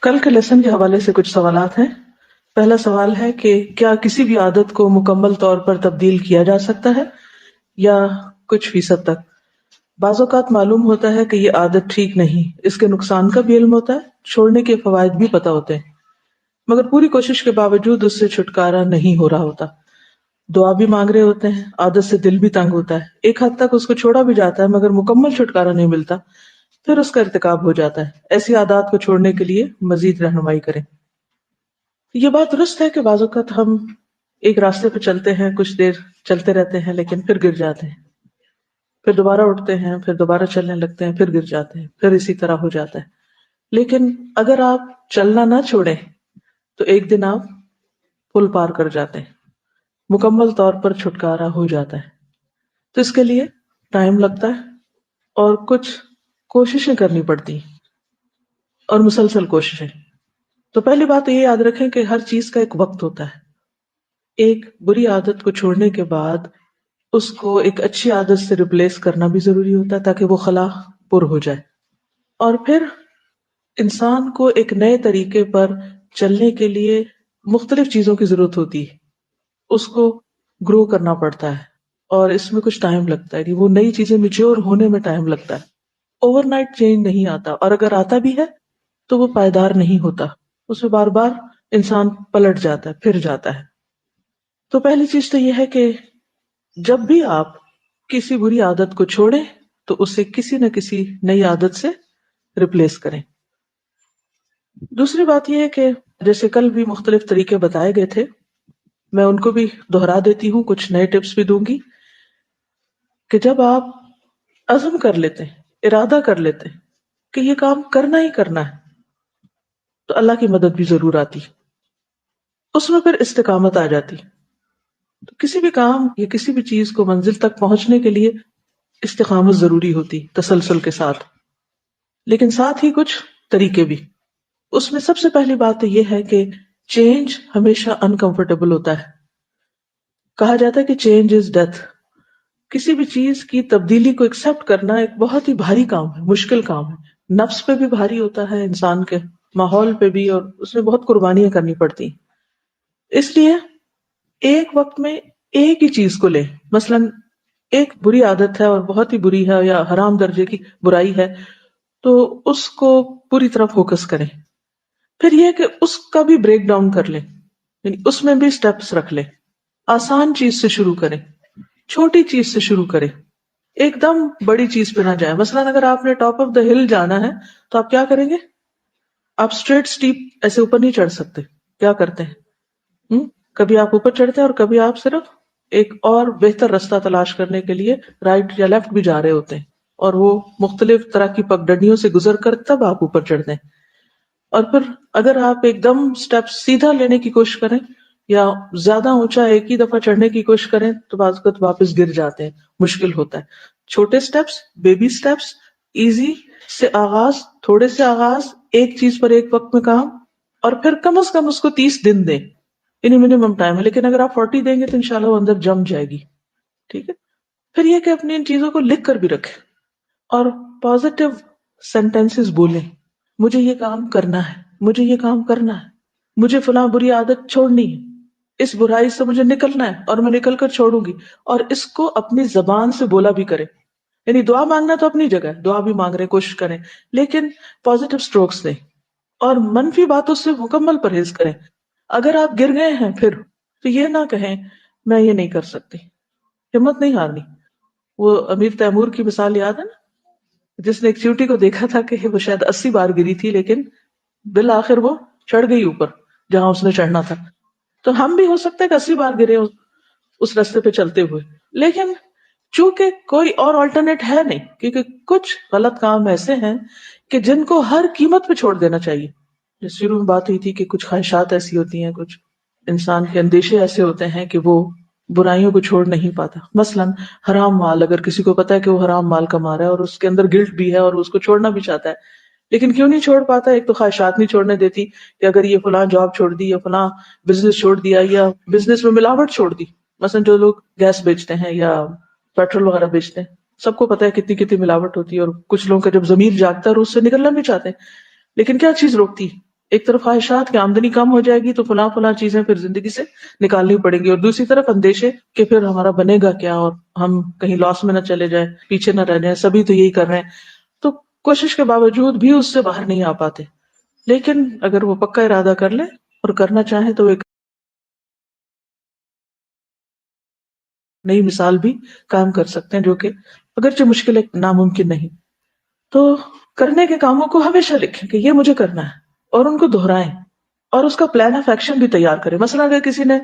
کل کے لیسن کے حوالے سے کچھ سوالات ہیں۔ پہلا سوال ہے کہ کیا کسی بھی عادت کو مکمل طور پر تبدیل کیا جا سکتا ہے یا کچھ فیصد تک؟ بعض اوقات معلوم ہوتا ہے کہ یہ عادت ٹھیک نہیں، اس کے نقصان کا بھی علم ہوتا ہے، چھوڑنے کے فوائد بھی پتہ ہوتے ہیں، مگر پوری کوشش کے باوجود اس سے چھٹکارا نہیں ہو رہا ہوتا۔ دعا بھی مانگ رہے ہوتے ہیں، عادت سے دل بھی تنگ ہوتا ہے، ایک حد تک اس کو چھوڑا بھی جاتا ہے مگر مکمل چھٹکارا نہیں ملتا، پھر اس کا ارتکاب ہو جاتا ہے۔ ایسی عادات کو چھوڑنے کے لیے مزید رہنمائی کریں۔ یہ بات درست ہے کہ بعض اوقات ہم ایک راستے پہ چلتے ہیں، کچھ دیر چلتے رہتے ہیں لیکن پھر گر جاتے ہیں، پھر دوبارہ اٹھتے ہیں، پھر دوبارہ چلنے لگتے ہیں، پھر گر جاتے ہیں، پھر اسی طرح ہو جاتا ہے۔ لیکن اگر آپ چلنا نہ چھوڑیں تو ایک دن آپ پل پار کر جاتے ہیں، مکمل طور پر چھٹکارا ہو جاتا ہے۔ تو اس کے لیے ٹائم لگتا ہے اور کچھ کوششیں کرنی پڑتی ہیں، اور مسلسل کوششیں۔ تو پہلی بات یہ یاد رکھیں کہ ہر چیز کا ایک وقت ہوتا ہے۔ ایک بری عادت کو چھوڑنے کے بعد اس کو ایک اچھی عادت سے ریپلیس کرنا بھی ضروری ہوتا ہے تاکہ وہ خلا پر ہو جائے، اور پھر انسان کو ایک نئے طریقے پر چلنے کے لیے مختلف چیزوں کی ضرورت ہوتی ہے، اس کو گرو کرنا پڑتا ہے، اور اس میں کچھ ٹائم لگتا ہے کہ وہ نئی چیزیں میچور ہونے میں ٹائم لگتا ہے۔ اوور نائٹ چینج نہیں آتا، اور اگر آتا بھی ہے تو وہ پائیدار نہیں ہوتا، اس میں بار بار انسان پلٹ جاتا ہے، پھر جاتا ہے۔ تو پہلی چیز تو یہ ہے کہ جب بھی آپ کسی بری عادت کو چھوڑیں تو اسے کسی نہ کسی نئی عادت سے ریپلیس کریں۔ دوسری بات یہ ہے کہ جیسے کل بھی مختلف طریقے بتائے گئے تھے، میں ان کو بھی دہرا دیتی ہوں، کچھ نئے ٹپس بھی دوں گی، کہ جب آپ عزم کر لیتے ہیں، ارادہ کر لیتے ہیں کہ یہ کام کرنا ہی کرنا ہے، تو اللہ کی مدد بھی ضرور آتی، اس میں پھر استقامت آ جاتی۔ تو کسی بھی کام یا کسی بھی چیز کو منزل تک پہنچنے کے لیے استقامت ضروری ہوتی، تسلسل کے ساتھ، لیکن ساتھ ہی کچھ طریقے بھی۔ اس میں سب سے پہلی بات یہ ہے کہ چینج ہمیشہ انکمفرٹیبل ہوتا ہے۔ کہا جاتا ہے کہ چینج از ڈیتھ۔ کسی بھی چیز کی تبدیلی کو ایکسپٹ کرنا ایک بہت ہی بھاری کام ہے، مشکل کام ہے، نفس پہ بھی بھاری ہوتا ہے، انسان کے ماحول پہ بھی، اور اس میں بہت قربانیاں کرنی پڑتی ہیں۔ اس لیے ایک وقت میں ایک ہی چیز کو لیں، مثلا ایک بری عادت ہے اور بہت ہی بری ہے یا حرام درجے کی برائی ہے، تو اس کو پوری طرح فوکس کریں۔ پھر یہ کہ اس کا بھی بریک ڈاؤن کر لیں، یعنی اس میں بھی سٹیپس رکھ لیں۔ آسان چیز سے شروع کریں، چھوٹی چیز سے شروع کریں، ایک دم بڑی چیز پہ نہ جائیں۔ مثلا اگر آپ نے ٹاپ آف دا ہل جانا ہے تو آپ کیا کریں گے؟ آپ اسٹریٹ اسٹیپ ایسے اوپر نہیں چڑھ سکتے، کیا کرتے ہیں؟ کبھی آپ اوپر چڑھتے ہیں اور کبھی آپ صرف ایک اور بہتر راستہ تلاش کرنے کے لیے رائٹ یا لیفٹ بھی جا رہے ہوتے ہیں، اور وہ مختلف طرح کی پگڈنڈیوں سے گزر کر تب آپ اوپر چڑھتے ہیں۔ اور پھر اگر آپ ایک دم سٹیپ سیدھا لینے کی کوشش کریں یا زیادہ اونچا ایک ہی دفعہ چڑھنے کی کوشش کریں تو بعض اوقات واپس گر جاتے ہیں، مشکل ہوتا ہے۔ چھوٹے سٹیپس، بیبی سٹیپس، ایزی سے آغاز، تھوڑے سے آغاز، ایک چیز پر ایک وقت میں کام، اور پھر کم از کم اس کو 30 دن دیں، یعنی منیمم ٹائم ہے، لیکن اگر آپ 40 دیں گے تو انشاءاللہ وہ اندر جم جائے گی۔ ٹھیک ہے؟ پھر یہ کہ اپنی ان چیزوں کو لکھ کر بھی رکھیں اور پازیٹیو سینٹینسز بولیں۔ مجھے یہ کام کرنا ہے، مجھے یہ کام کرنا ہے، مجھے فلاں بری عادت چھوڑنی ہے، اس برائی سے مجھے نکلنا ہے اور میں نکل کر چھوڑوں گی، اور اس کو اپنی زبان سے بولا بھی کریں۔ یعنی دعا مانگنا تو اپنی جگہ ہے، دعا بھی مانگ رہے، کوشش کریں، لیکن پازیٹیو سٹروکس دیں اور منفی باتوں سے مکمل پرہیز کریں۔ اگر آپ گر گئے ہیں پھر تو یہ نہ کہیں میں یہ نہیں کر سکتی، ہمت نہیں ہارنی۔ وہ امیر تیمور کی مثال یاد ہے نا، جس نے ایک چیوٹی کو دیکھا تھا کہ وہ شاید 80 بار گری تھی لیکن بالآخر وہ چڑھ گئی اوپر جہاں اس نے چڑھنا تھا۔ تو ہم بھی ہو سکتا ہے کہ 80 بار گرے اس راستے پہ چلتے ہوئے، لیکن چونکہ کوئی اور آلٹرنیٹ ہے نہیں، کیونکہ کچھ غلط کام ایسے ہیں کہ جن کو ہر قیمت پہ چھوڑ دینا چاہیے۔ جس شروع میں بات ہوئی تھی کہ کچھ خواہشات ایسی ہوتی ہیں، کچھ انسان کے اندیشے ایسے ہوتے ہیں کہ وہ برائیوں کو چھوڑ نہیں پاتا۔ مثلا حرام مال، اگر کسی کو پتا ہے کہ وہ حرام مال کما رہا ہے اور اس کے اندر گلٹ بھی ہے اور اس کو چھوڑنا بھی چاہتا ہے، لیکن کیوں نہیں چھوڑ پاتا؟ ایک تو خواہشات نہیں چھوڑنے دیتی کہ اگر یہ فلاں جاب چھوڑ دی یا فلاں بزنس چھوڑ دیا یا بزنس میں ملاوٹ چھوڑ دی، مثلا جو لوگ گیس بیچتے ہیں یا پیٹرول وغیرہ بیچتے ہیں، سب کو پتا ہے کتنی کتنی ملاوٹ ہوتی ہے، اور کچھ لوگوں کا جب ضمیر جاگتا ہے اور اس سے نکلنا بھی چاہتے ہیں، لیکن کیا چیز روکتی؟ ایک طرف خواہشات کی آمدنی کم ہو جائے گی تو فلاں فلاں چیزیں پھر زندگی سے نکالنی پڑیں گی، اور دوسری طرف اندیشے کہ پھر ہمارا بنے گا کیا، اور ہم کہیں لاس میں نہ چلے جائیں، پیچھے نہ رہ جائیں، سبھی تو یہی کر رہے ہیں، تو کوشش کے باوجود بھی اس سے باہر نہیں آ پاتے۔ لیکن اگر وہ پکا ارادہ کر لیں اور کرنا چاہیں تو ایک نئی مثال بھی قائم کر سکتے ہیں، جو کہ اگرچہ مشکل ہے، ناممکن نہیں۔ تو کرنے کے کاموں کو ہمیشہ لکھیں کہ یہ مجھے کرنا ہے، اور ان کو دہرائیں، اور اس کا پلان آف ایکشن بھی تیار کریں۔ مثلا اگر کسی نے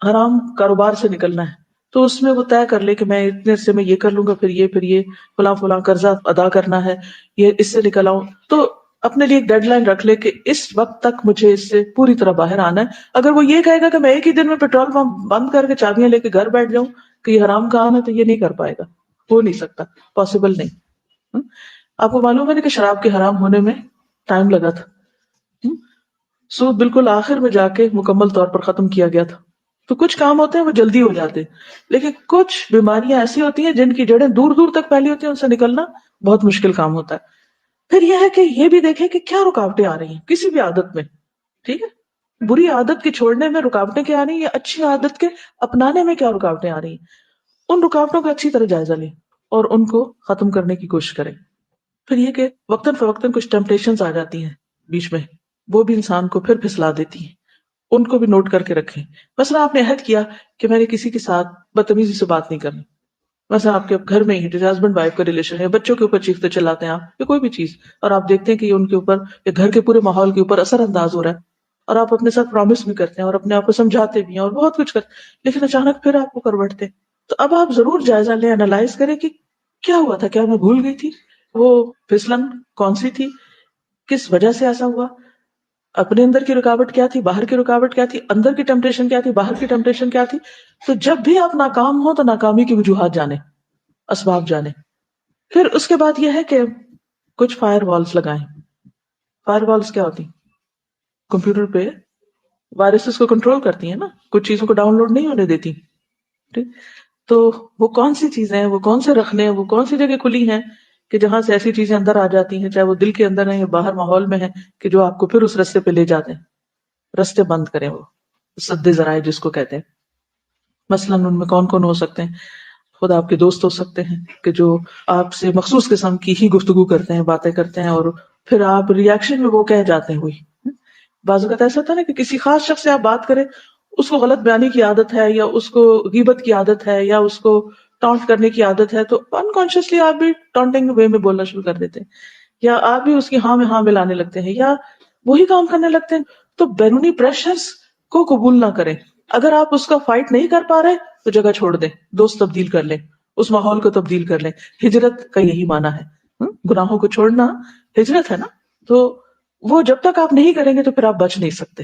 حرام کاروبار سے نکلنا ہے تو اس میں وہ طے کر لے کہ میں اتنے سے میں یہ کر لوں گا، پھر یہ فلاں فلاں قرضہ ادا کرنا ہے، یہ اس سے نکل آؤں، تو اپنے لیے ایک ڈیڈ لائن رکھ لے کہ اس وقت تک مجھے اس سے پوری طرح باہر آنا ہے۔ اگر وہ یہ کہے گا کہ میں ایک ہی دن میں پیٹرول پمپ بند کر کے چابیاں لے کے گھر بیٹھ جاؤں کہ یہ حرام کام ہے، تو یہ نہیں کر پائے گا، ہو نہیں سکتا، پاسبل نہیں۔ ہم؟ آپ کو معلوم ہے نا کہ شراب کے حرام ہونے میں ٹائم لگا تھا، سود بالکل آخر میں جا کے مکمل طور پر ختم کیا گیا تھا۔ تو کچھ کام ہوتے ہیں وہ جلدی ہو جاتے ہیں، لیکن کچھ بیماریاں ایسی ہوتی ہیں جن کی جڑیں دور دور تک پھیلی ہوتی ہیں، ان سے نکلنا بہت مشکل کام ہوتا ہے۔ پھر یہ ہے کہ یہ بھی دیکھیں کہ کیا رکاوٹیں آ رہی ہیں کسی بھی عادت میں، ٹھیک ہے، بری عادت کے چھوڑنے میں رکاوٹیں کیا آ رہی ہیں، یا اچھی عادت کے اپنانے میں کیا رکاوٹیں آ رہی ہیں، ان رکاوٹوں کا اچھی طرح جائزہ لیں اور ان کو ختم کرنے کی کوشش کریں۔ پھر یہ کہ وقتاً فوقتاً کچھ ٹیمپٹیشنز آ جاتی ہیں بیچ میں، وہ بھی انسان کو پھر پھسلا دیتی ہیں، ان کو بھی نوٹ کر کے رکھیں۔ مثلا آپ نے عہد کیا کہ میں نے کسی کے ساتھ بدتمیزی سے بات نہیں کرنی، مثلا آپ کے گھر میں ہی جیسے ہسبینڈ وائف کا ریلیشن ہے، بچوں کے اوپر چیختے چلاتے ہیں آپ، یا کوئی بھی چیز، اور آپ دیکھتے ہیں کہ یہ ان کے اوپر یا گھر کے پورے ماحول کے اوپر اثر انداز ہو رہا ہے، اور آپ اپنے ساتھ پرومس بھی کرتے ہیں اور اپنے آپ کو سمجھاتے بھی ہیں اور بہت کچھ کرتے ہیں، لیکن اچانک پھر آپ کو کروٹتے ہیں، تو اب آپ ضرور جائزہ لیں، انالائز کریں کہ کیا ہوا تھا، کیا میں بھول گئی تھی، وہ پھسلن کون سی تھی، کس وجہ سے ایسا ہوا، اپنے اندر کی رکاوٹ کیا تھی، باہر کی رکاوٹ کیا تھی، اندر کی ٹیمپٹیشن کیا تھی، باہر کی ٹیمپٹیشن کیا تھی۔ تو جب بھی آپ ناکام ہو تو ناکامی کی وجوہات جانیں، اسباب جانیں۔ پھر اس کے بعد یہ ہے کہ کچھ فائر والز لگائیں۔ فائر والز کیا ہوتی ہیں؟ کمپیوٹر پہ وائرسز کو کنٹرول کرتی ہیں نا، کچھ چیزوں کو ڈاؤن لوڈ نہیں ہونے دیتی، ٹھیک؟ تو وہ کون سی چیزیں ہیں، وہ کون سے رکھنے ہیں، وہ کون سی جگہ کھلی ہیں کہ جہاں سے ایسی چیزیں اندر آ جاتی ہیں، چاہے وہ دل کے اندر ہیں یا باہر ماحول میں ہیں، کہ جو آپ کو پھر اس رستے پہ لے جاتے ہیں۔ رستے بند کریں، وہ سد ذرائع جس کو کہتے ہیں۔ مثلاً ان میں کون کون ہو سکتے ہیں؟ خود آپ کے دوست ہو سکتے ہیں کہ جو آپ سے مخصوص قسم کی ہی گفتگو کرتے ہیں، باتیں کرتے ہیں، اور پھر آپ ریئیکشن میں وہ کہہ جاتے ہیں وہی۔ بعض اوقات ایسا ہوتا ہے نا کہ کسی خاص شخص سے آپ بات کریں، اس کو غلط بیانی کی عادت ہے، یا اس کو غیبت کی عادت ہے، یا اس کو ٹانٹ کرنے کی عادت ہے، تو انکانشیسلی آپ بھی ٹانٹنگ وے میں بولنا شروع کر دیتے ہیں، یا آپ بھی اس کی ہاں میں ہاں ملانے لگتے ہیں، یا وہی کام کرنے لگتے ہیں۔ تو بیرونی پریشرز کو قبول نہ کریں۔ اگر آپ اس کا فائٹ نہیں کر پا رہے تو جگہ چھوڑ دیں، دوست تبدیل کر لیں، اس ماحول کو تبدیل کر لیں۔ ہجرت کا یہی معنی ہے، گناہوں کو چھوڑنا ہجرت ہے نا۔ تو وہ جب تک آپ نہیں کریں گے تو پھر آپ بچ نہیں سکتے۔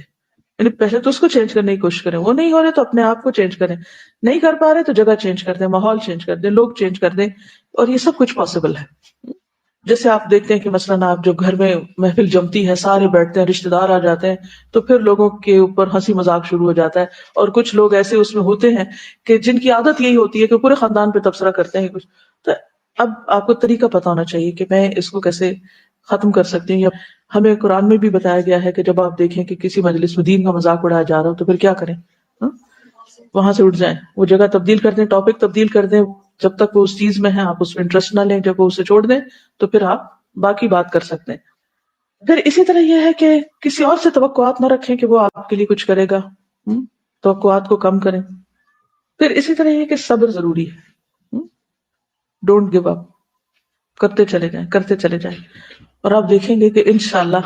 یعنی پہلے تو اس کو چینج کرنے کی کوشش کریں، وہ نہیں ہو رہے تو اپنے آپ کو چینج کریں، نہیں کر پا رہے تو جگہ چینج کر دیں، ماحول چینج کر دیں، لوگ چینج کر دیں، اور یہ سب کچھ پاسبل ہے۔ جیسے آپ دیکھتے ہیں کہ مثلاً آپ جو گھر میں محفل جمتی ہے، سارے بیٹھتے ہیں، رشتے دار آ جاتے ہیں، تو پھر لوگوں کے اوپر ہنسی مذاق شروع ہو جاتا ہے، اور کچھ لوگ ایسے اس میں ہوتے ہیں کہ جن کی عادت یہی ہوتی ہے کہ پورے خاندان پہ تبصرہ کرتے ہیں کچھ۔ تو اب آپ کو طریقہ پتہ ہونا چاہیے کہ میں اس کو کیسے ختم کر سکتی ہوں، یا ہمیں قرآن میں بھی بتایا گیا ہے کہ جب آپ دیکھیں کہ کسی مجلس میں دین کا مذاق اڑایا جا رہا ہو تو پھر کیا کریں؟ ہاں؟ وہاں سے اٹھ جائیں، وہ جگہ تبدیل کر دیں، ٹاپک تبدیل کر دیں، جب تک وہ اس چیز میں ہے آپ اس میں انٹرسٹ نہ لیں، جب وہ اسے چھوڑ دیں تو پھر آپ باقی بات کر سکتے ہیں۔ پھر اسی طرح یہ ہے کہ کسی اور سے توقعات نہ رکھیں کہ وہ آپ کے لیے کچھ کرے گا، توقعات کو کم کریں۔ پھر اسی طرح یہ کہ صبر ضروری ہے، ڈونٹ گیو اپ، کرتے چلے جائیں، کرتے چلے جائیں، اور آپ دیکھیں گے کہ انشاءاللہ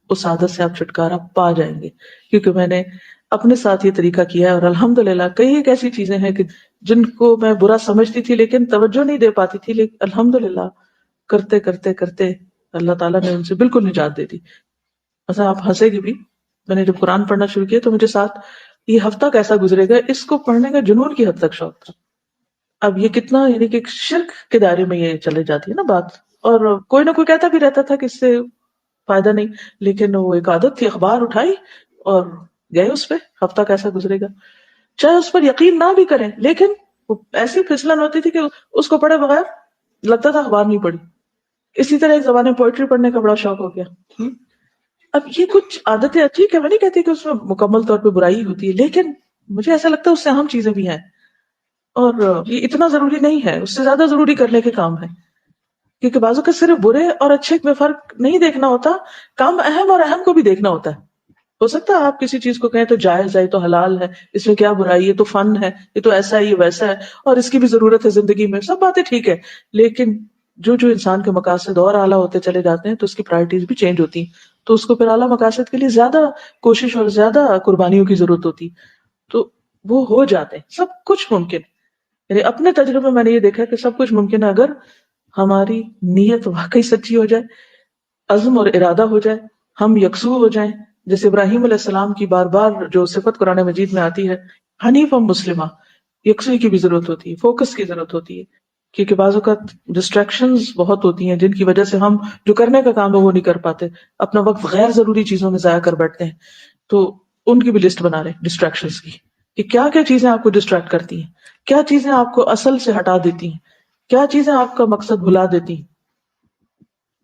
اس عادت سے آپ چھٹکارا پا جائیں گے، کیونکہ میں نے اپنے ساتھ یہ طریقہ کیا ہے، اور الحمدللہ کئی ایک ایسی چیزیں ہیں کہ جن کو میں برا سمجھتی تھی لیکن توجہ نہیں دے پاتی تھی، لیکن الحمدللہ کرتے کرتے کرتے اللہ تعالیٰ نے ان سے بالکل نجات دے دی۔ ایسا آپ ہنسے گی بھی، میں نے جب قرآن پڑھنا شروع کیا تو مجھے ساتھ یہ ہفتہ کیسا گزرے گا اس کو پڑھنے کا جنون کی حد تک شوق تھا۔ اب یہ کتنا، یعنی کہ شرک کے دائرے میں یہ چلے جاتی ہے نا بات، اور کوئی نہ کوئی کہتا بھی رہتا تھا کہ اس سے فائدہ نہیں، لیکن وہ ایک عادت تھی، اخبار اٹھائی اور گئے اس پہ، ہفتہ کیسا گزرے گا، چاہے اس پر یقین نہ بھی کریں، لیکن وہ ایسی پھسلن ہوتی تھی کہ اس کو پڑھے بغیر لگتا تھا اخبار نہیں پڑھی۔ اسی طرح ایک زمانے میں پوئٹری پڑھنے کا بڑا شوق ہو گیا، اب یہ کچھ عادتیں اچھی کہ میں نہیں کہتی کہ اس میں مکمل طور پہ برائی ہوتی ہے، لیکن مجھے ایسا لگتا ہے اس سے اہم چیزیں بھی ہیں، اور یہ اتنا ضروری نہیں ہے، اس سے زیادہ ضروری کرنے کے کام ہے، کیونکہ بعضوں کا صرف برے اور اچھے میں فرق نہیں دیکھنا ہوتا، کم اہم اور اہم کو بھی دیکھنا ہوتا ہے۔ ہو سکتا ہے آپ کسی چیز کو کہیں تو جائز ہے، یہ تو حلال ہے، اس میں کیا برائی ہے، یہ تو فن ہے، یہ تو ایسا ہے، یہ ویسا ہے، اور اس کی بھی ضرورت ہے زندگی میں، سب باتیں ٹھیک ہے، لیکن جو انسان کے مقاصد اور اعلیٰ ہوتے چلے جاتے ہیں تو اس کی پرائرٹیز بھی چینج ہوتی ہیں، تو اس کو پھر اعلیٰ مقاصد کے لیے زیادہ کوشش اور زیادہ قربانیوں کی ضرورت ہوتی، تو وہ ہو جاتے ہیں۔ سب کچھ ممکن ہے، یعنی اپنے تجربے میں نے یہ دیکھا کہ سب کچھ ممکن ہے اگر ہماری نیت واقعی سچی ہو جائے، عزم اور ارادہ ہو جائے، ہم یکسو ہو جائیں، جیسے ابراہیم علیہ السلام کی بار بار جو صفت قرآن مجید میں آتی ہے، حنیف مسلمہ، یکسوئی کی بھی ضرورت ہوتی ہے، فوکس کی ضرورت ہوتی ہے، کیونکہ بعض اوقات ڈسٹریکشنز بہت ہوتی ہیں جن کی وجہ سے ہم جو کرنے کا کام ہے وہ نہیں کر پاتے، اپنا وقت غیر ضروری چیزوں میں ضائع کر بیٹھتے ہیں، تو ان کی بھی لسٹ بنا رہے ہیں ڈسٹریکشنز کی، کہ کیا کیا چیزیں آپ کو ڈسٹریکٹ کرتی ہیں، کیا چیزیں آپ کو اصل سے ہٹا دیتی ہیں، کیا چیزیں آپ کا مقصد بھلا دیتی ہیں۔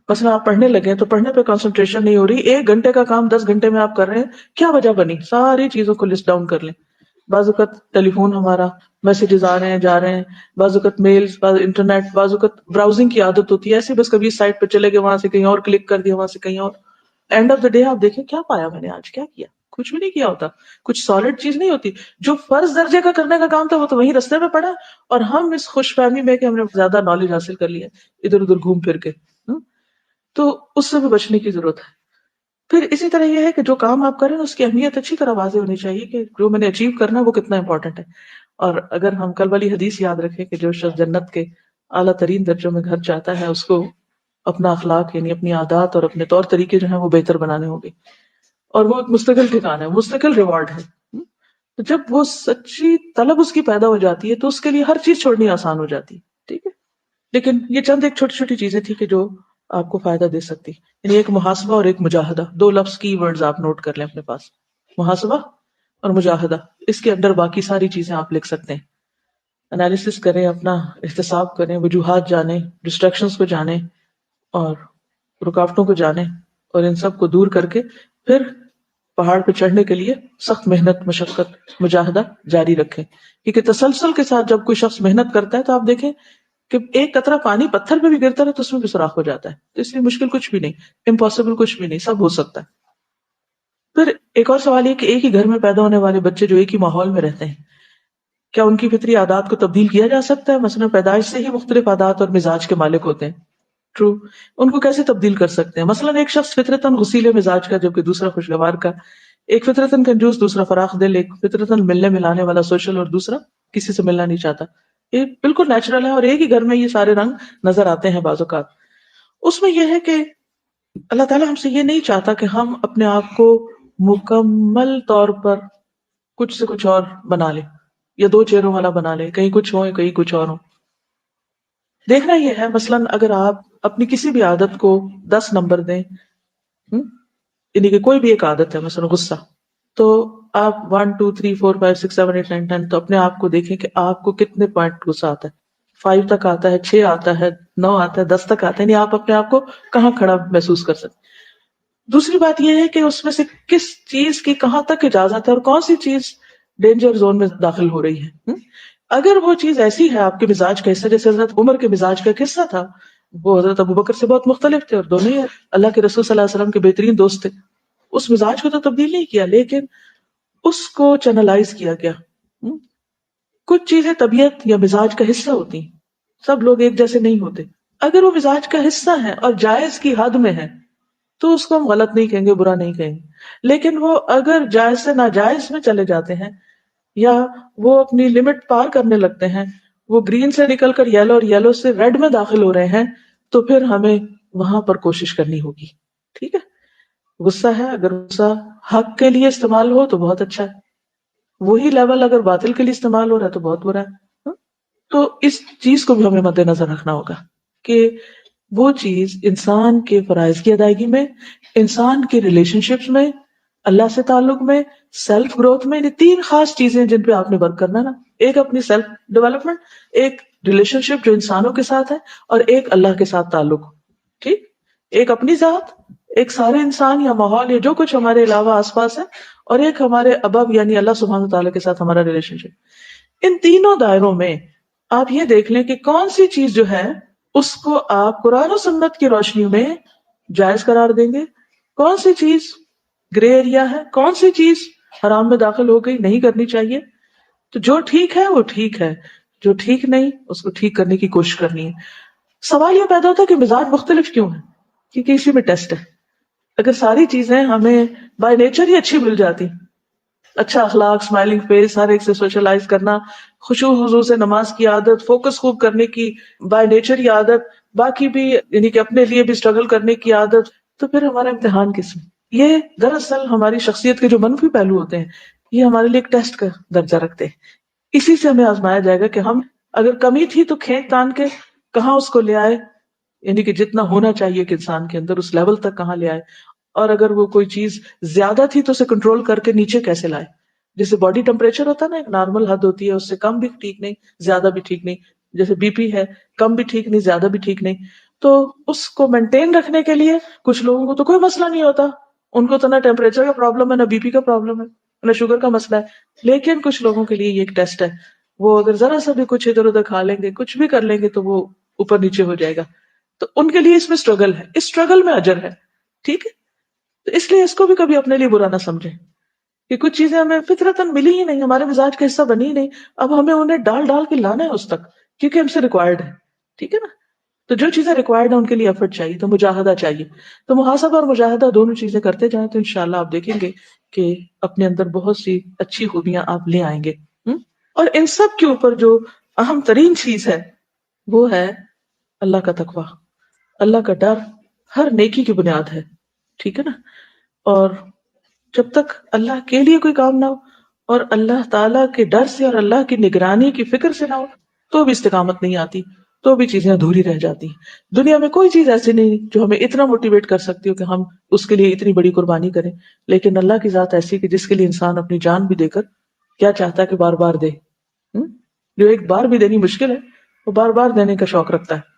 مثلا آپ پڑھنے لگے تو پڑھنے پہ کنسنٹریشن نہیں ہو رہی، 1 گھنٹے کا کام 10 گھنٹے میں آپ کر رہے ہیں، کیا وجہ بنی؟ ساری چیزوں کو لسٹ ڈاؤن کر لیں۔ بعض اوقات ٹیلی فون ہمارا، میسیجز آ رہے ہیں جا رہے ہیں، بعض اوقات میلز، بعض انٹرنیٹ، بعض اوقات براؤزنگ کی عادت ہوتی ہے، ایسے بس کبھی سائٹ پہ چلے گئے، وہاں سے کہیں اور کلک کر دیا، وہاں سے کہیں اور، اینڈ آف دا ڈے آپ دیکھیں کیا پایا میں نے، آج کیا کیا؟ کچھ بھی نہیں کیا ہوتا، کچھ سالڈ چیز نہیں ہوتی، جو فرض درجے کا کرنے کا کام تھا وہ تو وہیں رستے میں پڑا، اور ہم اس خوش فہمی میں کہ ہم نے زیادہ نالج حاصل کر لی ہے ادھر ادھر گھوم پھر کے، تو اس سے بھی بچنے کی ضرورت ہے۔ پھر اسی طرح یہ ہے کہ جو کام آپ کریں اس کی اہمیت اچھی طرح واضح ہونی چاہیے کہ جو میں نے اچیو کرنا ہے وہ کتنا امپورٹنٹ ہے، اور اگر ہم کل والی حدیث یاد رکھیں کہ جو شخص جنت کے اعلیٰ ترین درجوں میں گھر چاہتا ہے اس کو اپنا اخلاق یعنی اپنی عادات اور اپنے طور طریقے جو ہیں وہ بہتر بنانے ہوں گے، اور وہ ایک مستقل ٹھکانا ہے، مستقل ریوارڈ ہے۔ تو جب وہ سچی طلب اس کی پیدا ہو جاتی ہے تو اس کے لیے ہر چیز چھوڑنی آسان ہو جاتی ہے، ٹھیک ہے۔ لیکن یہ چند ایک چھوٹی چھوٹی چیزیں تھی کہ جو آپ کو فائدہ دے سکتی، یعنی ایک محاسبہ اور ایک مجاہدہ، 2 لفظ کی ورڈز آپ نوٹ کر لیں اپنے پاس، محاسبہ اور مجاہدہ، اس کے اندر باقی ساری چیزیں آپ لکھ سکتے ہیں، انالیسس کریں، اپنا احتساب کریں، وجوہات جانیں، ڈسٹریکشنز کو جانیں اور رکاوٹوں کو جانیں، اور ان سب کو دور کر کے پھر پہاڑ پہ چڑھنے کے لیے سخت محنت، مشقت، مجاہدہ جاری رکھیں، کیونکہ تسلسل کے ساتھ جب کوئی شخص محنت کرتا ہے تو آپ دیکھیں کہ ایک قطرہ پانی پتھر پہ بھی گرتا ہے تو اس میں بھی سوراخ ہو جاتا ہے، تو اس لیے مشکل کچھ بھی نہیں، امپاسبل کچھ بھی نہیں، سب ہو سکتا ہے۔ پھر ایک اور سوال یہ کہ ایک ہی گھر میں پیدا ہونے والے بچے جو ایک ہی ماحول میں رہتے ہیں، کیا ان کی فطری عادات کو تبدیل کیا جا سکتا ہے؟ مثلا پیدائش سے ہی مختلف عادات اور مزاج کے مالک ہوتے ہیں، ٹرو، ان کو کیسے تبدیل کر سکتے ہیں؟ مثلا ایک شخص فطرتاً غصیلے مزاج کا جبکہ دوسرا خوشگوار کا، ایک فطرتاً کنجوس دوسرا فراخ دل، ایک فطرتاً ملنے ملانے والا سوشل اور دوسرا کسی سے ملنا نہیں چاہتا، یہ بالکل نیچرل ہے، اور ایک ہی گھر میں یہ سارے رنگ نظر آتے ہیں بعض اوقات۔ اس میں یہ ہے کہ اللہ تعالیٰ ہم سے یہ نہیں چاہتا کہ ہم اپنے آپ کو مکمل طور پر کچھ سے کچھ اور بنا لیں، یا 2 چہروں والا بنا لیں، کہیں کچھ ہو کہیں کچھ اور ہو۔ دیکھنا یہ ہے مثلاً اگر آپ اپنی کسی بھی عادت کو 10 نمبر دیں، یعنی کہ کوئی بھی ایک عادت ہے مثلا غصہ، تو آپ 1 2 3 4 5 6 7 8 9 10 تو اپنے آپ کو دیکھیں کہ آپ کو کتنے پوائنٹ غصہ آتا ہے، 5 تک آتا ہے، 6 آتا ہے، 9 آتا ہے، 10 تک آتا ہے، یعنی آپ اپنے آپ کو کہاں کھڑا محسوس کر سکتے۔ دوسری بات یہ ہے کہ اس میں سے کس چیز کی کہاں تک اجازت ہے اور کون سی چیز ڈینجر زون میں داخل ہو رہی ہے۔ اگر وہ چیز ایسی ہے آپ کے مزاج کا حصہ، جیسے حضرت عمر کے مزاج کا ایک حصہ تھا، وہ حضرت ابوبکر سے بہت مختلف تھے اور دونوں ہی اللہ کے رسول صلی اللہ علیہ وسلم کے بہترین دوست تھے، اس مزاج کو تو تبدیل نہیں کیا لیکن اس کو چینلائز کیا گیا۔ کچھ چیزیں طبیعت یا مزاج کا حصہ ہوتی ہیں، سب لوگ ایک جیسے نہیں ہوتے، اگر وہ مزاج کا حصہ ہے اور جائز کی حد میں ہے تو اس کو ہم غلط نہیں کہیں گے، برا نہیں کہیں گے، لیکن وہ اگر جائز سے ناجائز میں چلے جاتے ہیں یا وہ اپنی لمٹ پار کرنے لگتے ہیں، وہ گرین سے نکل کر یلو اور یلو سے ریڈ میں داخل ہو رہے ہیں، تو پھر ہمیں وہاں پر کوشش کرنی ہوگی، ٹھیک ہے۔ غصہ ہے، اگر غصہ حق کے لیے استعمال ہو تو بہت اچھا ہے، وہی لیول اگر باطل کے لیے استعمال ہو رہا ہے تو بہت برا ہے۔ تو اس چیز کو بھی ہمیں مد نظر رکھنا ہوگا کہ وہ چیز انسان کے فرائض کی ادائیگی میں، انسان کے ریلیشن شپس میں، اللہ سے تعلق میں، سیلف گروتھ میں، یہ 3 خاص چیزیں جن پہ آپ نے ورک کرنا نا، ایک اپنی سیلف ڈیولپمنٹ، ایک ریلیشن شپ جو انسانوں کے ساتھ ہے، اور ایک اللہ کے ساتھ تعلق، ٹھیک، ایک اپنی ذات، ایک سارے انسان یا ماحول یا جو کچھ ہمارے علاوہ آس پاس ہے، اور ایک ہمارے ابب یعنی اللہ سبحانہ تعالیٰ کے ساتھ ہمارا ریلیشن شپ. ان تینوں دائروں میں آپ یہ دیکھ لیں کہ کون سی چیز جو ہے اس کو آپ قرآن و سنت کی روشنی میں جائز قرار دیں گے، کون سی چیز گرے ایریا ہے، کون سی چیز حرام میں داخل ہو گئی، نہیں کرنی چاہیے. تو جو ٹھیک ہے وہ ٹھیک ہے، جو ٹھیک نہیں اس کو ٹھیک کرنے کی کوشش کرنی ہے. سوال یہ پیدا ہوتا ہے کہ مزاج مختلف کیوں ہے؟ کیونکہ اسی میں ٹیسٹ ہے. اگر ساری چیزیں ہمیں بائی نیچر ہی اچھی مل جاتی، اچھا اخلاق، اسمائلنگ فیس، ہر ایک سے سوشلائز کرنا، خشوع حضور سے نماز کی عادت، فوکس خوب کرنے کی بائی نیچر ہی عادت، باقی بھی یعنی کہ اپنے لیے بھی اسٹرگل کرنے کی عادت، تو پھر ہمارا امتحان کس میں؟ یہ دراصل ہماری شخصیت کے جو منفی پہلو ہوتے ہیں یہ ہمارے لیے ایک ٹیسٹ کا درجہ رکھتے ہیں. اسی سے ہمیں آزمایا جائے گا کہ ہم اگر کمی تھی تو کھینچ تان کے کہاں اس کو لے آئے، یعنی کہ جتنا ہونا چاہیے کہ انسان کے اندر اس لیول تک کہاں لے آئے، اور اگر وہ کوئی چیز زیادہ تھی تو اسے کنٹرول کر کے نیچے کیسے لائے. جیسے باڈی ٹیمپریچر ہوتا ہے نا، ایک نارمل حد ہوتی ہے، اس سے کم بھی ٹھیک نہیں، زیادہ بھی ٹھیک نہیں. جیسے بی پی ہے، کم بھی ٹھیک نہیں، زیادہ بھی ٹھیک نہیں. تو اس کو مینٹین رکھنے کے لیے کچھ لوگوں کو تو کوئی مسئلہ نہیں ہوتا، ان کو تو نہ ٹیمپریچر کا پرابلم ہے، نہ بی پی کا پرابلم ہے، نہ شوگر کا مسئلہ ہے. لیکن کچھ لوگوں کے لیے یہ ایک ٹیسٹ ہے، وہ اگر ذرا سا بھی کچھ ادھر ادھر کھا لیں گے، کچھ بھی کر لیں گے تو وہ اوپر نیچے ہو جائے گا. تو ان کے لیے اس میں اسٹرگل ہے، اس اسٹرگل میں اجر ہے. ٹھیک ہے، تو اس لیے اس کو بھی کبھی اپنے لیے برا نہ سمجھیں کہ کچھ چیزیں ہمیں فطرتاً ملی ہی نہیں، ہمارے مزاج کا حصہ بنی ہی نہیں، اب ہمیں انہیں ڈال ڈال کے لانا ہے اس تک کیونکہ ہم سے ریکوائرڈ ہے. ٹھیک ہے نا؟ تو جو چیزیں ریکوائرڈ ہیں ان کے لیے ایفرٹ چاہیے، تو مجاہدہ چاہیے. تو محاسبہ اور مجاہدہ دونوں چیزیں کرتے جائیں تو انشاءاللہ آپ دیکھیں گے کہ اپنے اندر بہت سی اچھی خوبیاں آپ لے آئیں گے. اور ان سب کے اوپر جو اہم ترین چیز ہے وہ ہے اللہ کا تقویٰ. اللہ کا ڈر ہر نیکی کی بنیاد ہے. ٹھیک ہے نا؟ اور جب تک اللہ کے لیے کوئی کام نہ ہو اور اللہ تعالیٰ کے ڈر سے اور اللہ کی نگرانی کی فکر سے نہ ہو تو بھی استقامت نہیں آتی، تو بھی چیزیں ادھوری رہ جاتی. دنیا میں کوئی چیز ایسی نہیں جو ہمیں اتنا موٹیویٹ کر سکتی ہو کہ ہم اس کے لیے اتنی بڑی قربانی کریں. لیکن اللہ کی ذات ایسی کہ جس کے لیے انسان اپنی جان بھی دے کر کیا چاہتا ہے کہ بار بار دے. جو ایک بار بھی دینی مشکل ہے وہ بار بار دینے کا شوق رکھتا ہے.